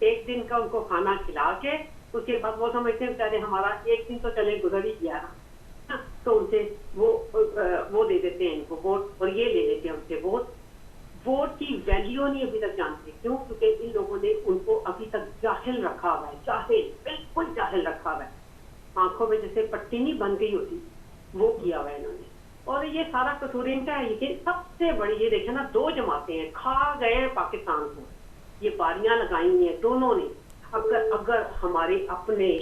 ایک دن کا ان کو کھانا کھلا کے اس کے بعد وہ سمجھتے ہیں بیچارے ہمارا ایک دن تو چلے گزر ہی گیا نا، تو ان سے وہ دے دیتے ہیں ان کو ووٹ، اور یہ لے لیتے ہیں ان سے ووٹ کی ویلیو نہیں ابھی تک جانتے. کیوں؟ کیونکہ ان لوگوں نے ان کو ابھی تک جاہل رکھا ہوا ہے، جاہل، بالکل جاہل رکھا ہوا ہے. آنکھوں میں جیسے پٹی نہیں بن گئی ہوتی وہ کیا ہوا ہے انہوں نے. اور یہ سارا قصور ان کا ہے. یہ سب سے بڑی یہ دیکھیں نا، دو جماعتیں ہیں، کھا گئے ہیں پاکستان کو، یہ باریاں لگائی ہیں دونوں نے. اگر ہمارے اپنے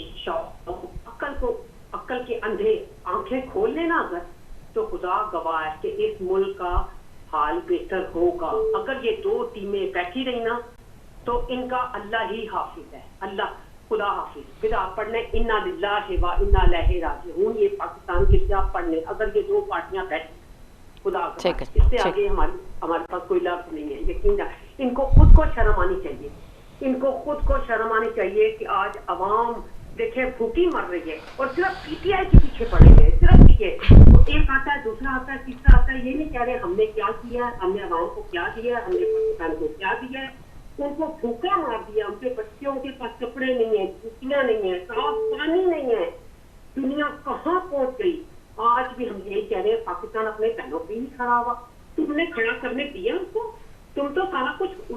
عقل کے اندھے آنکھیں کھول لینا اگر، تو خدا گواہ ہے کہ اس ملک کا حال بہتر ہوگا. اگر یہ دو ٹیمیں بیٹھی رہی نا تو ان کا اللہ ہی حافظ ہے، اللہ خدا حافظ. پھر آپ پڑھنے انا للہ و انا الیہ راجعون، یہ پاکستان کے لیے آپ پڑھنے اگر یہ دو پارٹیاں بیٹھی خدا گواہ، اس سے آگے ہمارے پاس کوئی لفظ نہیں ہے. یقین ان کو خود کو شرم آنی چاہیے، ان کو خود کو شرم آنی چاہیے کہ آج عوام دیکھیں بھوکی مر رہی ہے اور صرف پی ٹی آئی کے پیچھے پڑے گئے، صرف پیچھے. ایک آتا ہے، دوسرا آتا ہے، تیسرا آتا ہے. یہ نہیں کہہ رہے ہم نے کیا کیا ہے، ہم نے عوام کو کیا دیا ہے، ہم نے پاکستان کو کیا دیا ہے. ان کو بھوکا مار دیا. ان کے بچوں کے پاس کپڑے نہیں ہیں، جوتیاں نہیں ہیں، صاف پانی نہیں ہے. دنیا کہاں پہنچ گئی. آج بھی ہم یہی کہہ رہے ہیں پاکستان اپنے پہلوں پہ ہی کھڑا ہوا. تم نے کھڑا کرنے دیا اس کو؟ تم تو سارا کچھ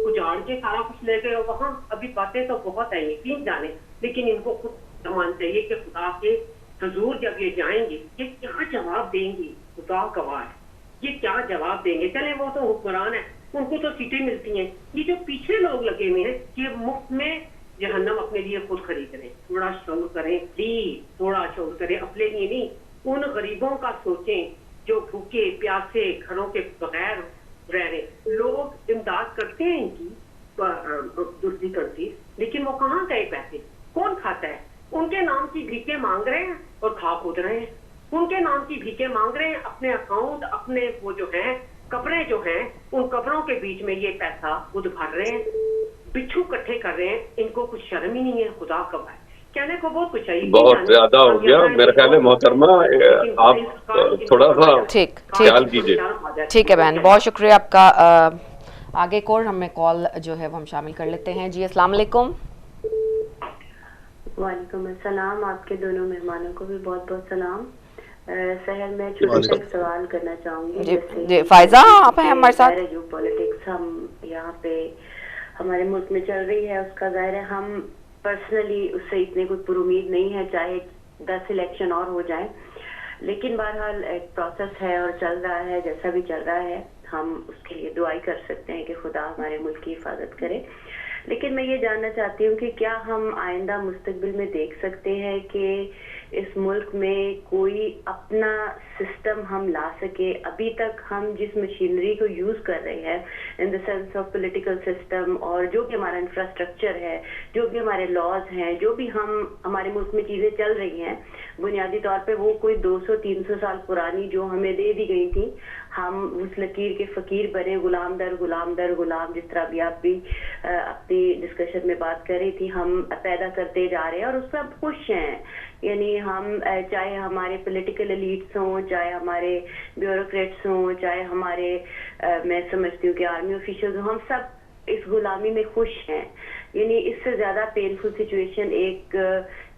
اجاڑ کے سارا کچھ لے گئے ہو وہاں. ابھی باتیں تو بہت ہیں یقین جانے، لیکن ان کو خود مان چاہیے کہ خدا کے حضور جب یہ جائیں گے یہ کیا جواب دیں گے. خدا گواہ ہے یہ کیا جواب دیں گے. چلے وہ تو حکمران ہے، ان کو تو سیٹیں ملتی ہیں. یہ جو پیچھے لوگ لگے ہوئے ہیں یہ مفت میں جہنم اپنے لیے خود خرید رہے. تھوڑا شعور کریں پلیز، تھوڑا شعور کریں. اپنے لیے نہیں، ان غریبوں کا سوچیں جو بھوکے پیاسے گھروں کے بغیر رہ رہے. لوگ امداد کرتے ہیں ان کی دوسری کنٹری، لیکن وہ کہاں گئے پیسے؟ کون کھاتا ہے؟ ان کے نام کی بھیکیں مانگ رہے ہیں اور کھا کود رہے ہیں. ان کے نام کی بھیکیں مانگ رہے ہیں، اپنے اکاؤنٹ، اپنے وہ جو ہیں قبریں جو ہیں ان قبروں کے بیچ میں یہ پیسہ خود بھر رہے ہیں، بچھو کٹھے کر رہے ہیں. ان کو کچھ شرم ہی نہیں ہے. خدا کا ہے کہنے کو بہت کچھ چاہیے. بہت زیادہ ہو گیا میرے خیال ہے. محترمہ آپ تھوڑا سا خیال کیجیے. ٹھیک ہے بہن، بہت شکریہ آپ کا. آگے ایک اور ہمیں کال جو ہے وہ ہم شامل کر لیتے ہیں. جی السلام علیکم. وعلیکم السلام. آپ کے دونوں مہمانوں کو بھی بہت بہت سلام. سحر میں چھوٹا سا ایک سوال کرنا چاہوں گی. جی فائزہ آپ ہیں ہمارے ساتھ. جو پولیٹکس ہم یہاں پہ ہمارے ملک میں چل رہی ہے اس کا ظاہر ہے ہم پرسنلی اس سے اتنے کچھ پر امید نہیں ہے، چاہے 10 الیکشن اور ہو جائیں. لیکن بہرحال ایک پروسیس ہے اور چل رہا ہے جیسا بھی چل رہا ہے. ہم اس کے لیے دعائی کر سکتے ہیں کہ خدا ہمارے ملک کی حفاظت کرے. لیکن میں یہ جاننا چاہتی ہوں کہ کیا ہم آئندہ مستقبل میں دیکھ سکتے ہیں کہ اس ملک میں کوئی اپنا سسٹم ہم لا سکے؟ ابھی تک ہم جس مشینری کو یوز کر رہے ہیں in the sense of political system, اور جو بھی ہمارا انفراسٹرکچر ہے، جو بھی ہمارے لاز ہیں، جو بھی ہمارے ملک میں چیزیں چل رہی ہیں، بنیادی طور پہ وہ کوئی 200-300 سال پرانی جو ہمیں دے دی گئی تھی. ہم اس لکیر کے فقیر بنے، غلام در غلام در غلام، جس طرح بھی آپ بھی اپنی ڈسکشن میں بات کر رہی تھی، ہم پیدا کرتے جا رہے ہیں اور اس پہ ہم خوش ہیں. یعنی ہم چاہے ہمارے پولیٹیکل ایلیٹس ہوں، چاہے ہمارے بیوروکریٹس ہوں، چاہے ہمارے میں سمجھتی ہوں کہ آرمی آفیشلز ہوں، ہم سب اس غلامی میں خوش ہیں. یعنی اس سے زیادہ پینفل سچویشن ایک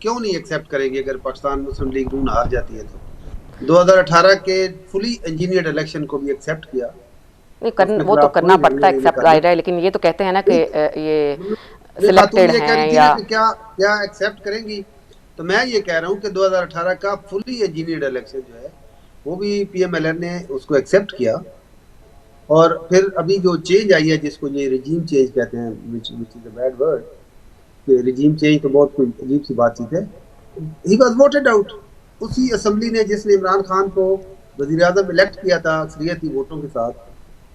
کیوں نہیں ایکسیپٹ کریں گے اگر پاکستان مسلم لیگ نون ہار جاتی ہے تو 2018 کے فلی انجینئرڈ الیکشن کو بھی ایکسیپٹ کیا. نہیں وہ تو کرنا پڑتا ہے ایکسیپٹ ظاہر ہے, لیکن یہ تو کہتے ہیں نا کہ یہ سلیکٹڈ ہیں یا کیا ایکسیپٹ کریں گی. تو میں یہ کہہ رہا ہوں کہ 2018 کا فلی انجینئرڈ الیکشن جو ہے وہ بھی پی ایم ایل این نے اس کو ایکسیپٹ کیا, اور پھر ابھی جو چینج آئی ہے جس کو یہ رجیم چینج کہتے ہیں, which is a bad word, کہ رجیم چینج تو بہت کوئی عجیب سی بات چیت ہے. He was voted out. اسی اسمبلی نے جس نے عمران خان کو وزیر اعظم الیکٹ کیا تھا اکثریتی ووٹوں کے ساتھ,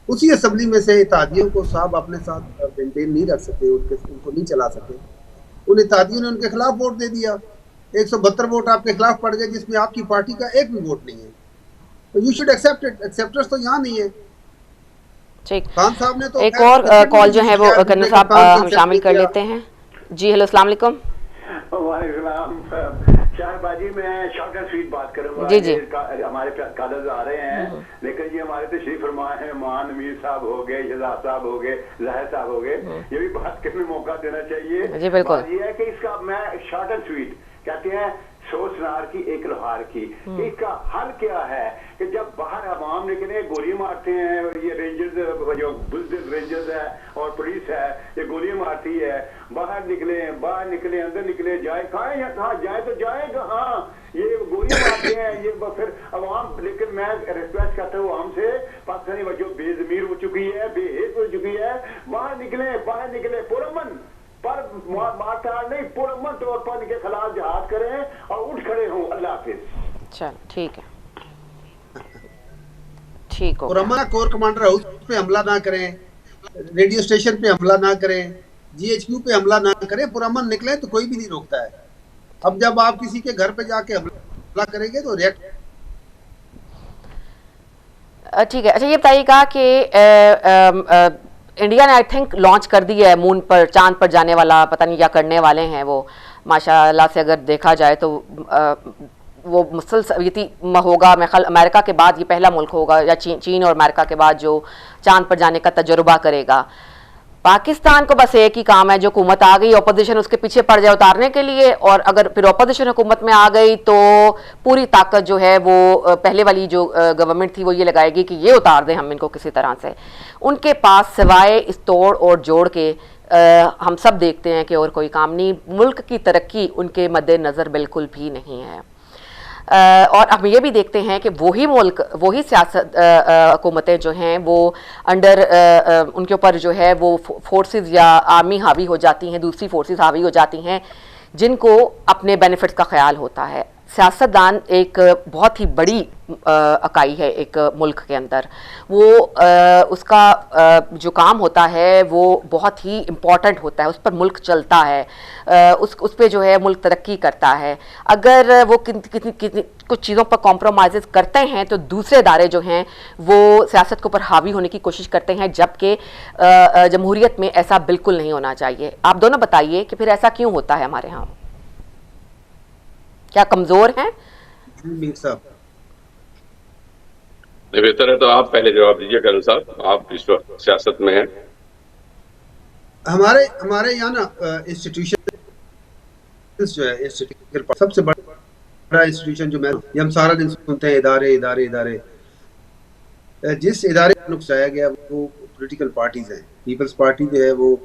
اسی اسمبلی میں سے اتحادیوں کو صاحب اپنے ساتھ مینٹین نہیں رکھ سکے, ان کو نہیں چلا سکے. ان اتحادیوں نے ان کے خلاف ووٹ دے دیا. 172 ووٹ آپ کے خلاف پڑ گئے جس میں آپ کی پارٹی کا ایک بھی ووٹ نہیں ہے. تو یو شوڈ ایکسیپٹ اٹ. ایکسیپٹرز تو یہاں نہیں ہے. خان صاحب نے تو ایک اور کال جو ہے وہ کرنے صاحب ہم شامل کر لیتے ہیں. جی ہیلو السلام علیکم. وعلیکم السلام. شاہ باجی میں شارٹ اینڈ سویٹ بات کروں گا. جی ہمارے کالرز آ رہے ہیں, لیکن یہ ہمارے تشریف فرما ہیں مان امیر صاحب ہو گئے, شہزاد صاحب ہو گئے, ظاہر صاحب ہو گئے, یہ بھی بات کرنے موقع دینا چاہیے. جی بالکل. یہ ہے کہ اس کا میں شارٹ اینڈ سویٹ کہتے ہیں سو سنار کی ایک لوہار کی. اس کا حل کیا ہے کہ جب باہر عوام نکلے گولی مارتے ہیں, یہ رینجرز جو بزدل رینجرز ہے اور پولیس ہے یہ گولی مارتی ہے, باہر نکلے اندر نکلے, جائے کہاں یا کہاں جائے تو جائے کہاں, یہ گولی مارتے ہیں یہ پھر عوام. لیکن میں ریکویسٹ کرتا ہوں عوام سے, پاکستانی وجہ بے ضمیر ہو چکی ہے, بے حیث ہو چکی ہے, باہر نکلے پرامن پر مارتار نہیں, پرامن طور پر ان کے خلاف جہاد کریں اور اٹھ کھڑے ہوں. اللہ حافظ. چل ٹھیک ہے, ٹھیک ہو. پرامن کور کمانڈر ہاؤس پہ حملہ نہ کریں, ریڈیو اسٹیشن پہ حملہ نہ کریں, جی ایچ کیو پہ حملہ نہ کریں, پرامن نکلے تو کوئی بھی نہیں روکتا ہے. اب جب آپ کسی کے گھر پہ جا کے حملہ کریں گے تو ریئیکٹ. ٹھیک ہے. اچھا یہ بتائیے گا کہ انڈیا نے آئی تھنک لانچ کر دی ہے مون پر, چاند پر جانے والا, پتہ نہیں کیا کرنے والے ہیں وہ. ماشاء اللہ سے اگر دیکھا جائے تو وہ مسلسل ہوگا, میں خیال امریکہ کے بعد یہ پہلا ملک ہوگا, یا چین اور امریکہ کے بعد جو چاند پر جانے کا تجربہ کرے گا. پاکستان کو بس ایک ہی کام ہے, جو حکومت آ گئی اپوزیشن اس کے پیچھے پڑ جائے اتارنے کے لیے, اور اگر پھر اپوزیشن حکومت میں آ گئی تو پوری طاقت جو ہے وہ پہلے والی جو گورنمنٹ تھی وہ یہ لگائے گی کہ یہ اتار دیں ہم ان کو کسی طرح سے. ان کے پاس سوائے اس توڑ اور جوڑ کے ہم سب دیکھتے ہیں کہ اور کوئی کام نہیں. ملک کی ترقی ان کے مد نظر بالکل بھی نہیں ہے. اور ہم یہ بھی دیکھتے ہیں کہ وہی سیاست حکومتیں جو ہیں وہ انڈر ان کے اوپر جو ہے وہ فورسز یا آرمی حاوی ہو جاتی ہیں, دوسری فورسز حاوی ہو جاتی ہیں جن کو اپنے بینیفٹس کا خیال ہوتا ہے. سیاستدان ایک بہت ہی بڑی اکائی ہے ایک ملک کے اندر, وہ اس کا جو کام ہوتا ہے وہ بہت ہی امپورٹنٹ ہوتا ہے, اس پر ملک چلتا ہے, اس پہ جو ہے ملک ترقی کرتا ہے. اگر وہ کچھ چیزوں پر کمپرومائزز کرتے ہیں تو دوسرے ادارے جو ہیں وہ سیاست کے اوپر حاوی ہونے کی کوشش کرتے ہیں, جبکہ جمہوریت میں ایسا بالکل نہیں ہونا چاہیے. آپ دونوں بتائیے کہ پھر ایسا کیوں ہوتا ہے ہمارے ہاں, کیا کمزور ہیں؟ بہتر ہے تو آپ پہلے جواب دیجیے کرن صاحب, آپ اس وقت سیاست میں ہیں. ہمارے یہاں نا انسٹیٹیوشن جو ہے, سب سے بڑا انسٹیٹیوشن جو میں ہم سارا دن سنتے ہیں ادارے, جس ادارے کو نقصایا گیا وہ پولیٹیکل پارٹیز ہیں. پیپلز پارٹی جو ہے وہ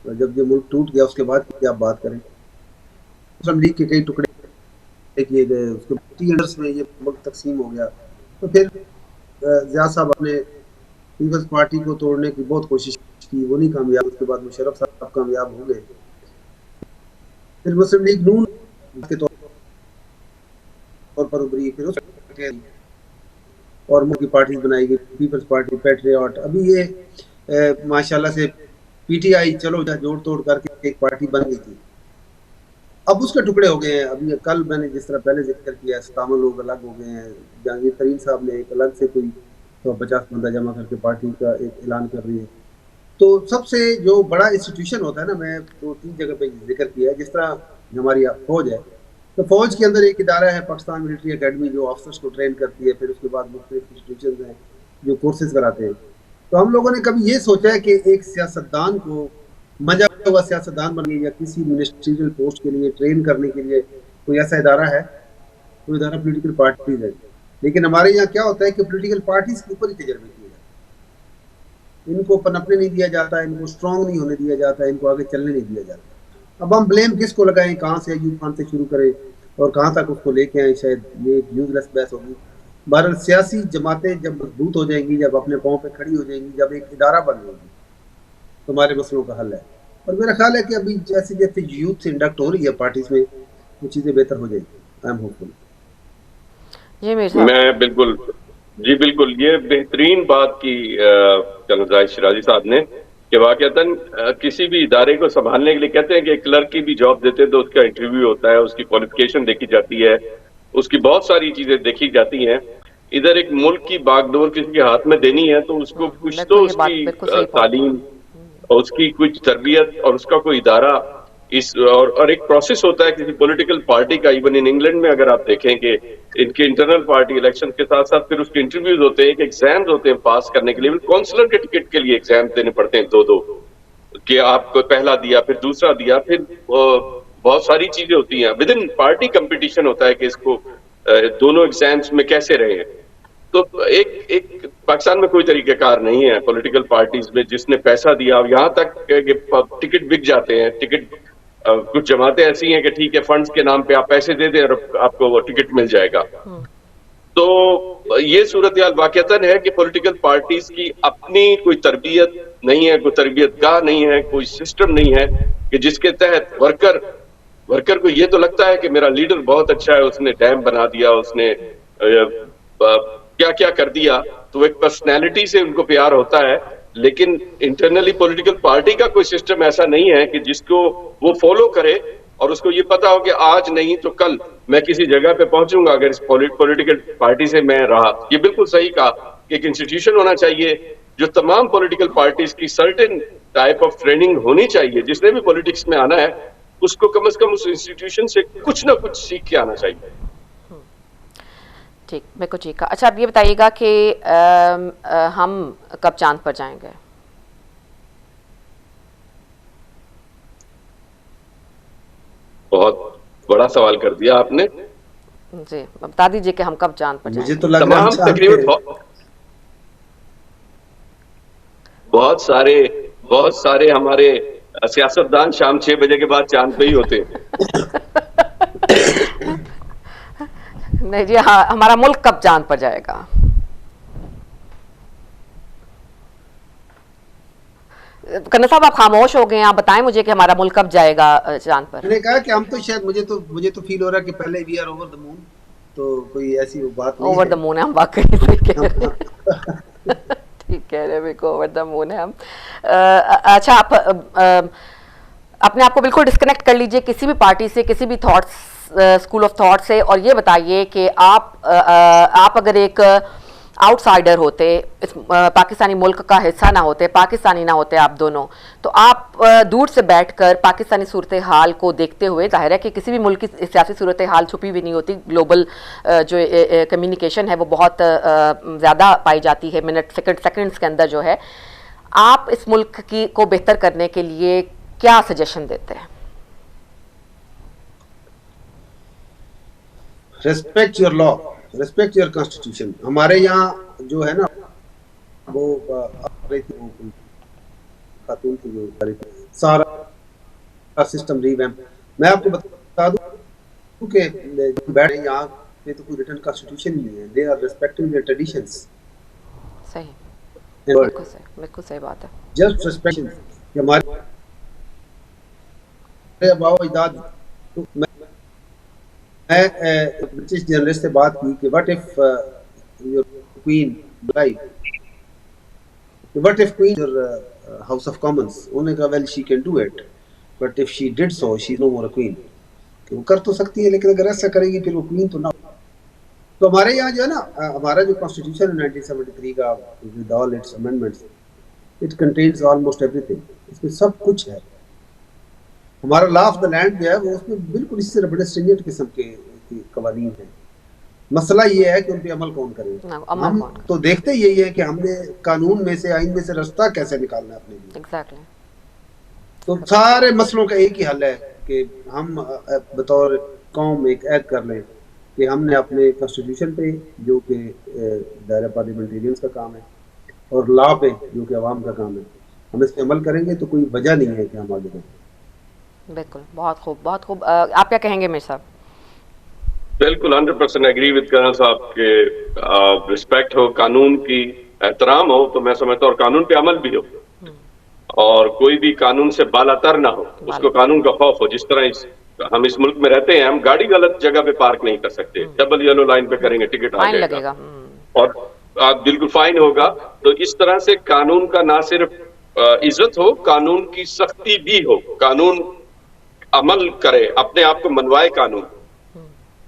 جب یہ ملک ٹوٹ گیا اس کے بعد کیا آپ بات کریں, مسلم لیگ کے کئی ٹکڑے کیے گئے, اس کے ٹیلرز میں یہ ملک تقسیم ہو گیا. تو پھر ضیاء صاحب نے پیپلز پارٹی کو توڑنے کی بہت کوشش کی, وہ نہیں کامیاب. اس کے بعد مشرف صاحب کامیاب ہو گئے. پھر مسلم لیگ نون کے طور پر ابھری, پھر اس اور ملک کی پارٹیز بنائی گئی, پیپلز پارٹی, پیٹریاٹ. ابھی یہ ماشاءاللہ سے پی ٹی آئی چلو جوڑ توڑ کر کے ایک پارٹی بن گئی تھی, اب اس کے ٹکڑے ہو گئے ہیں. ابھی کل میں نے جس طرح پہلے ذکر کیا 57 لوگ الگ ہو گئے ہیں. جہانگیر ترین صاحب نے ایک الگ سے کوئی 150 بندہ جمع کر کے پارٹی کا ایک اعلان کر رہی ہے. تو سب سے جو بڑا انسٹیٹیوشن ہوتا ہے نا, میں 2-3 جگہ پہ ذکر کیا ہے, جس طرح ہماری فوج ہے, تو فوج کے اندر ایک ادارہ ہے پاکستان ملٹری اکیڈمی جو آفسرس کو ٹرین کرتی ہے. پھر اس کے بعد مختلف انسٹیٹیوشنز ہیں جو کورسز کراتے ہیں. تو ہم لوگوں نے کبھی یہ سوچا ہے کہ ایک سیاستدان کو مجا ہوا سیاستدان بننے یا کسی منسٹریل پوسٹ کے لیے ٹرین کرنے کے لیے کوئی ایسا ادارہ ہے؟ کوئی ادارہ پولیٹیکل پارٹیز ہے. لیکن ہمارے یہاں کیا ہوتا ہے کہ پولیٹیکل پارٹیز کے اوپر ہی تجربے کیے جاتے ہیں, ان کو پنپنے نہیں دیا جاتا, ان کو اسٹرانگ نہیں ہونے دیا جاتا, ان کو آگے چلنے نہیں دیا جاتا. اب ہم بلیم کس کو لگائیں, کہاں سے ایوب خان سے شروع کریں اور کہاں تک اس کو لے کے آئیں, شاید یہ ایک یوز لیس بحث ہوگی. بہرحال سیاسی جماعتیں جب مضبوط ہو جائیں گی, جب اپنے پاؤں پہ کھڑی ہو جائیں گی, جب ایک ادارہ بن جائے گی, تو ہمارے مسئلوں کا حل ہے. اور میرا خیال ہے کہ ابھی جیسے جیسے یوتھ سے انڈکٹ ہو رہی ہے پارٹیز میں, وہ چیزیں بہتر ہو جائیں گی. آئی ایم ہوپ فل. میں بالکل جی بالکل یہ بہترین بات کی جناب زاہد شیرازی صاحب نے کہ واقعتاً کسی بھی ادارے کو سنبھالنے کے لیے کہتے ہیں کہ ایک کلرک کی بھی جاب دیتے ہیں تو اس کا انٹرویو ہوتا ہے, اس کی کوالیفیکیشن دیکھی جاتی ہے, اس کی بہت ساری چیزیں دیکھی جاتی ہیں. ادھر ایک ملک کی باغ ڈور کسی کے ہاتھ میں دینی ہے تو اس کو کچھ تو اس کی تعلیم اور اس کی کچھ تربیت اور اس کا کوئی ادارہ اور ایک پروسیس ہوتا ہے کسی پولیٹیکل پارٹی کا. ایون ان انگلینڈ میں اگر آپ دیکھیں کہ ان کے انٹرنل پارٹی الیکشن کے ساتھ ساتھ پھر اس کے انٹرویوز ہوتے ہیں, ایگزامز ہوتے ہیں پاس کرنے کے لیے. کونسلر کے ٹکٹ کے لیے ایگزام دینے پڑتے ہیں دو کہ آپ کو پہلا دیا پھر دوسرا دیا, پھر بہت ساری چیزیں ہوتی ہیں. ود ان پارٹی کمپٹیشن ہوتا ہے کہ اس کو دونوں ایگزامز میں کیسے رہے ہیں. تو ایک پاکستان میں کوئی طریقہ کار نہیں ہے پولیٹیکل پارٹیز میں جس نے پیسہ دیا, یہاں تک کہ ٹکٹ بک جاتے ہیں. ٹکٹ کچھ جماعتیں ایسی ہیں کہ ٹھیک ہے فنڈز کے نام پہ آپ پیسے دے دیں اور آپ کو وہ ٹکٹ مل جائے گا. تو یہ صورتحال واقعتاً ہے کہ پولیٹیکل پارٹیز کی اپنی کوئی تربیت نہیں ہے, کوئی تربیت گاہ نہیں ہے, کوئی سسٹم نہیں ہے کہ جس کے تحت ورکر کو یہ تو لگتا ہے کہ میرا لیڈر بہت اچھا ہے, اس نے ڈیم بنا دیا, اس نے کیا کیا کر دیا. تو ایک پرسنالٹی سے ان کو پیار ہوتا ہے, لیکن انٹرنلی پولیٹیکل پارٹی کا کوئی سسٹم ایسا نہیں ہے کہ جس کو وہ فالو کرے اور اس کو یہ پتا ہو کہ آج نہیں تو کل میں کسی جگہ پہ پہنچوں گا اگر اس پولیٹیکل پارٹی سے میں رہا. یہ بالکل صحیح کہا کہ ایک انسٹیٹیوشن ہونا چاہیے جو تمام پولیٹیکل پارٹیز کی سرٹن ٹائپ آف ٹریننگ ہونی چاہیے. جس نے بھی پولیٹکس میں آنا ہے اس کو کم از کم اس انسٹیٹیوشن سے کچھ نہ کچھ سیکھ کے آنا چاہیے. ٹھیک, میرے کو ٹھیک ہے. اچھا اب یہ بتائیے گا کہ ہم کب چاند پر جائیں گے؟ بہت بڑا سوال کر دیا آپ نے. جی بتا دیجئے کہ ہم کب چاند پر جائیں گے. مجھے تو لگ رہا تمام تقریباً بہت سارے ہمارے سیاستدان شام 6 بجے کے بعد چاند پہ ہی ہوتے ہیں. نہیں جی, ہاں ہمارا ملک کب چاند پر جائے گا؟ کنر صاحب آپ خاموش ہو گئے ہیں, آپ بتائیں مجھے کہ ہمارا ملک کب جائے گا چاند پر. میں نے کہا کہ ہم تو شاید مجھے تو فیل ہو رہا ہے کہ پہلے وی آر اوور دا مون, تو کوئی ایسی بات نہیں. اوور دا مون ہے ہم, واقعی ٹھیک کہہ رہے ہیں, میرے کو اوور دا مون ہے ہم. اچھا آپ اپنے آپ کو بالکل ڈسکنیکٹ کر لیجئے کسی بھی پارٹی سے, کسی بھی تھاٹس اسکول آف تھاٹ سے, اور یہ بتائیے کہ آپ اگر ایک آؤٹ سائڈر ہوتے, اس پاکستانی ملک کا حصہ نہ ہوتے, پاکستانی نہ ہوتے آپ دونوں, تو آپ دور سے بیٹھ کر پاکستانی صورتحال کو دیکھتے ہوئے, ظاہر ہے کہ کسی بھی ملک کی سیاسی صورتحال چھپی ہوئی نہیں ہوتی, گلوبل جو کمیونیکیشن ہے وہ بہت زیادہ پائی جاتی ہے, منٹ سیکنڈز کے اندر جو ہے. آپ اس ملک کو بہتر کرنے کے لیے کیا سجیشن دیتے ہیں؟ Respect your law, respect your constitution. ہمارے یہاں جو ہے نا وہ خاتون کی جو سارا سسٹم ریویمپ. میں آپ کو بتا دوں کہ بیٹھے یہاں پہ تو کوئی ریٹن کانسٹیٹیوشن نہیں ہے. They are respecting their traditions. صحیح, بالکل صحیح بات ہے. جسٹ ریسپیکٹ کہ ہمارے آباء و اجداد. میں برٹش جرنلسٹ سے بات کی کہ what if your queen died, what if queen your House of Commons. انہوں نے کہا well she can do it but if she did so she is no more a queen. کہ وہ کر تو سکتی ہے لیکن اگر ایسا کرے گی پھر وہ queen تو نہ. تو ہمارے یہاں جو ہے نا, ہمارا جو کانسٹیٹیوشن ہے 1973 کا with all its amendments, it contains almost everything. اس میں سب کچھ ہے. ہمارا لا آف دا لینڈ جو ہے وہ اس میں بالکل اس سے بڑے سٹرینجنٹ قسم کے قوانین ہیں. مسئلہ یہ ہے کہ ان پہ عمل کون کرے. ہم تو دیکھتے یہی ہے کہ ہم نے قانون میں سے, آئین میں سے رستہ کیسے نکالنا ہے اپنے لیے. تو سارے مسئلوں کا ایک ہی حل ہے کہ ہم بطور قوم ایک عہد کر لیں کہ ہم نے اپنے کانسٹیٹیوشن پہ جو کہ دائرہ پارلیمنٹیرینس کا کام ہے اور لا پہ جو کہ عوام کا کام ہے، ہم اس پہ عمل کریں گے تو کوئی وجہ نہیں ہے کہ ہم آگے بڑھیں۔ بالکل، بہت خوب بہت خوب۔ آپ کیا کہیں گے میر صاحب؟ بالکل 100% ایگری وتھ کرنل صاحب کے رسپیکٹ ہو، قانون کی احترام ہو، تو میں سمجھتا ہوں اور قانون پہ عمل بھی ہو، اور کوئی بھی قانون سے بالا تر نہ ہو، اس کو قانون کا خوف ہو۔ جس طرح ہم اس ملک میں رہتے ہیں، ہم گاڑی غلط جگہ پہ پارک نہیں کر سکتے، ڈبل یلو لائن پہ کریں گے ٹکٹ آ جائے گا اور بالکل فائن ہوگا۔ تو اس طرح سے قانون کا نہ صرف عزت ہو، قانون کی سختی بھی ہو، قانون عمل کرے، اپنے آپ کو منوائے قانون،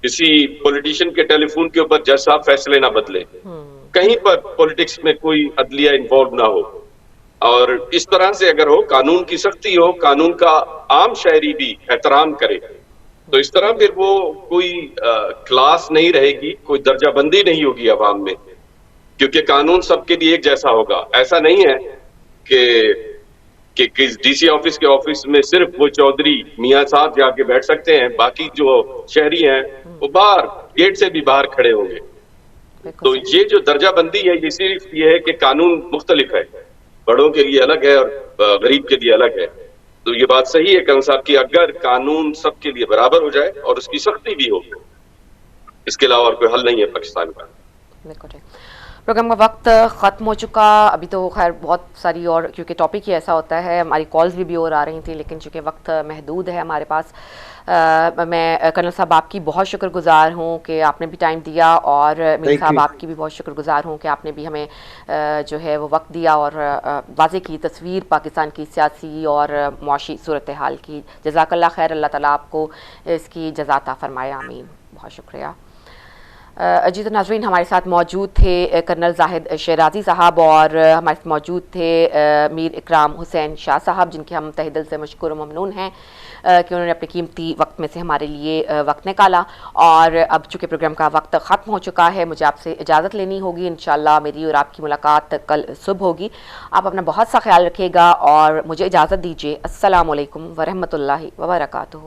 کسی پولیٹیشین کے ٹیلی فون کے اوپر جج صاحب فیصلے نہ بدلے، کہیں پر پولیٹکس میں کوئی عدلیہ انوالو نہ ہو، اور اس طرح سے اگر ہو، قانون کی سختی ہو، قانون کا عام شہری بھی احترام کرے، تو اس طرح پھر وہ کوئی کلاس نہیں رہے گی، کوئی درجہ بندی نہیں ہوگی عوام میں، کیونکہ قانون سب کے لیے ایک جیسا ہوگا۔ ایسا نہیں ہے کہ ڈی سی آفس کے آفس میں صرف وہ چودھری میاں صاحب جا کے بیٹھ سکتے ہیں، باقی جو شہری ہیں وہ باہر گیٹ سے بھی باہر کھڑے ہوں گے۔ تو یہ جو درجہ بندی ہے، یہ صرف یہ ہے کہ قانون مختلف ہے، بڑوں کے لیے الگ ہے اور غریب کے لیے الگ ہے۔ تو یہ بات صحیح ہے کرن صاحب کی، اگر قانون سب کے لیے برابر ہو جائے اور اس کی سختی بھی ہو، اس کے علاوہ اور کوئی حل نہیں ہے پاکستان کا۔ پروگرام کا وقت ختم ہو چکا، ابھی تو خیر بہت ساری اور، کیونکہ ٹاپک ہی ایسا ہوتا ہے، ہماری کالز بھی اور آ رہی تھیں، لیکن چونکہ وقت محدود ہے ہمارے پاس، میں کرنل صاحب آپ کی بہت شکر گزار ہوں کہ آپ نے بھی ٹائم دیا، اور میر صاحب آپ کی بھی بہت شکر گزار ہوں کہ آپ نے بھی ہمیں جو ہے وہ وقت دیا اور واضح کی تصویر پاکستان کی سیاسی اور معاشی صورتحال کی۔ جزاک اللہ خیر، اللہ تعالیٰ آپ کو اس کی جزا عطا فرمائے، آمین۔ بہت شکریہ۔ جی تو ناظرین، ہمارے ساتھ موجود تھے کرنل زاہد شیرازی صاحب، اور ہمارے ساتھ موجود تھے میر اکرام حسین شاہ صاحب، جن کے ہم تہ دل سے مشکور و ممنون ہیں کہ انہوں نے اپنے قیمتی وقت میں سے ہمارے لیے وقت نکالا۔ اور اب چونکہ پروگرام کا وقت ختم ہو چکا ہے، مجھے آپ سے اجازت لینی ہوگی، انشاءاللہ میری اور آپ کی ملاقات کل صبح ہوگی۔ آپ اپنا بہت سا خیال رکھیے گا اور مجھے اجازت دیجیے۔ السلام علیکم ورحمۃ اللہ وبرکاتہ۔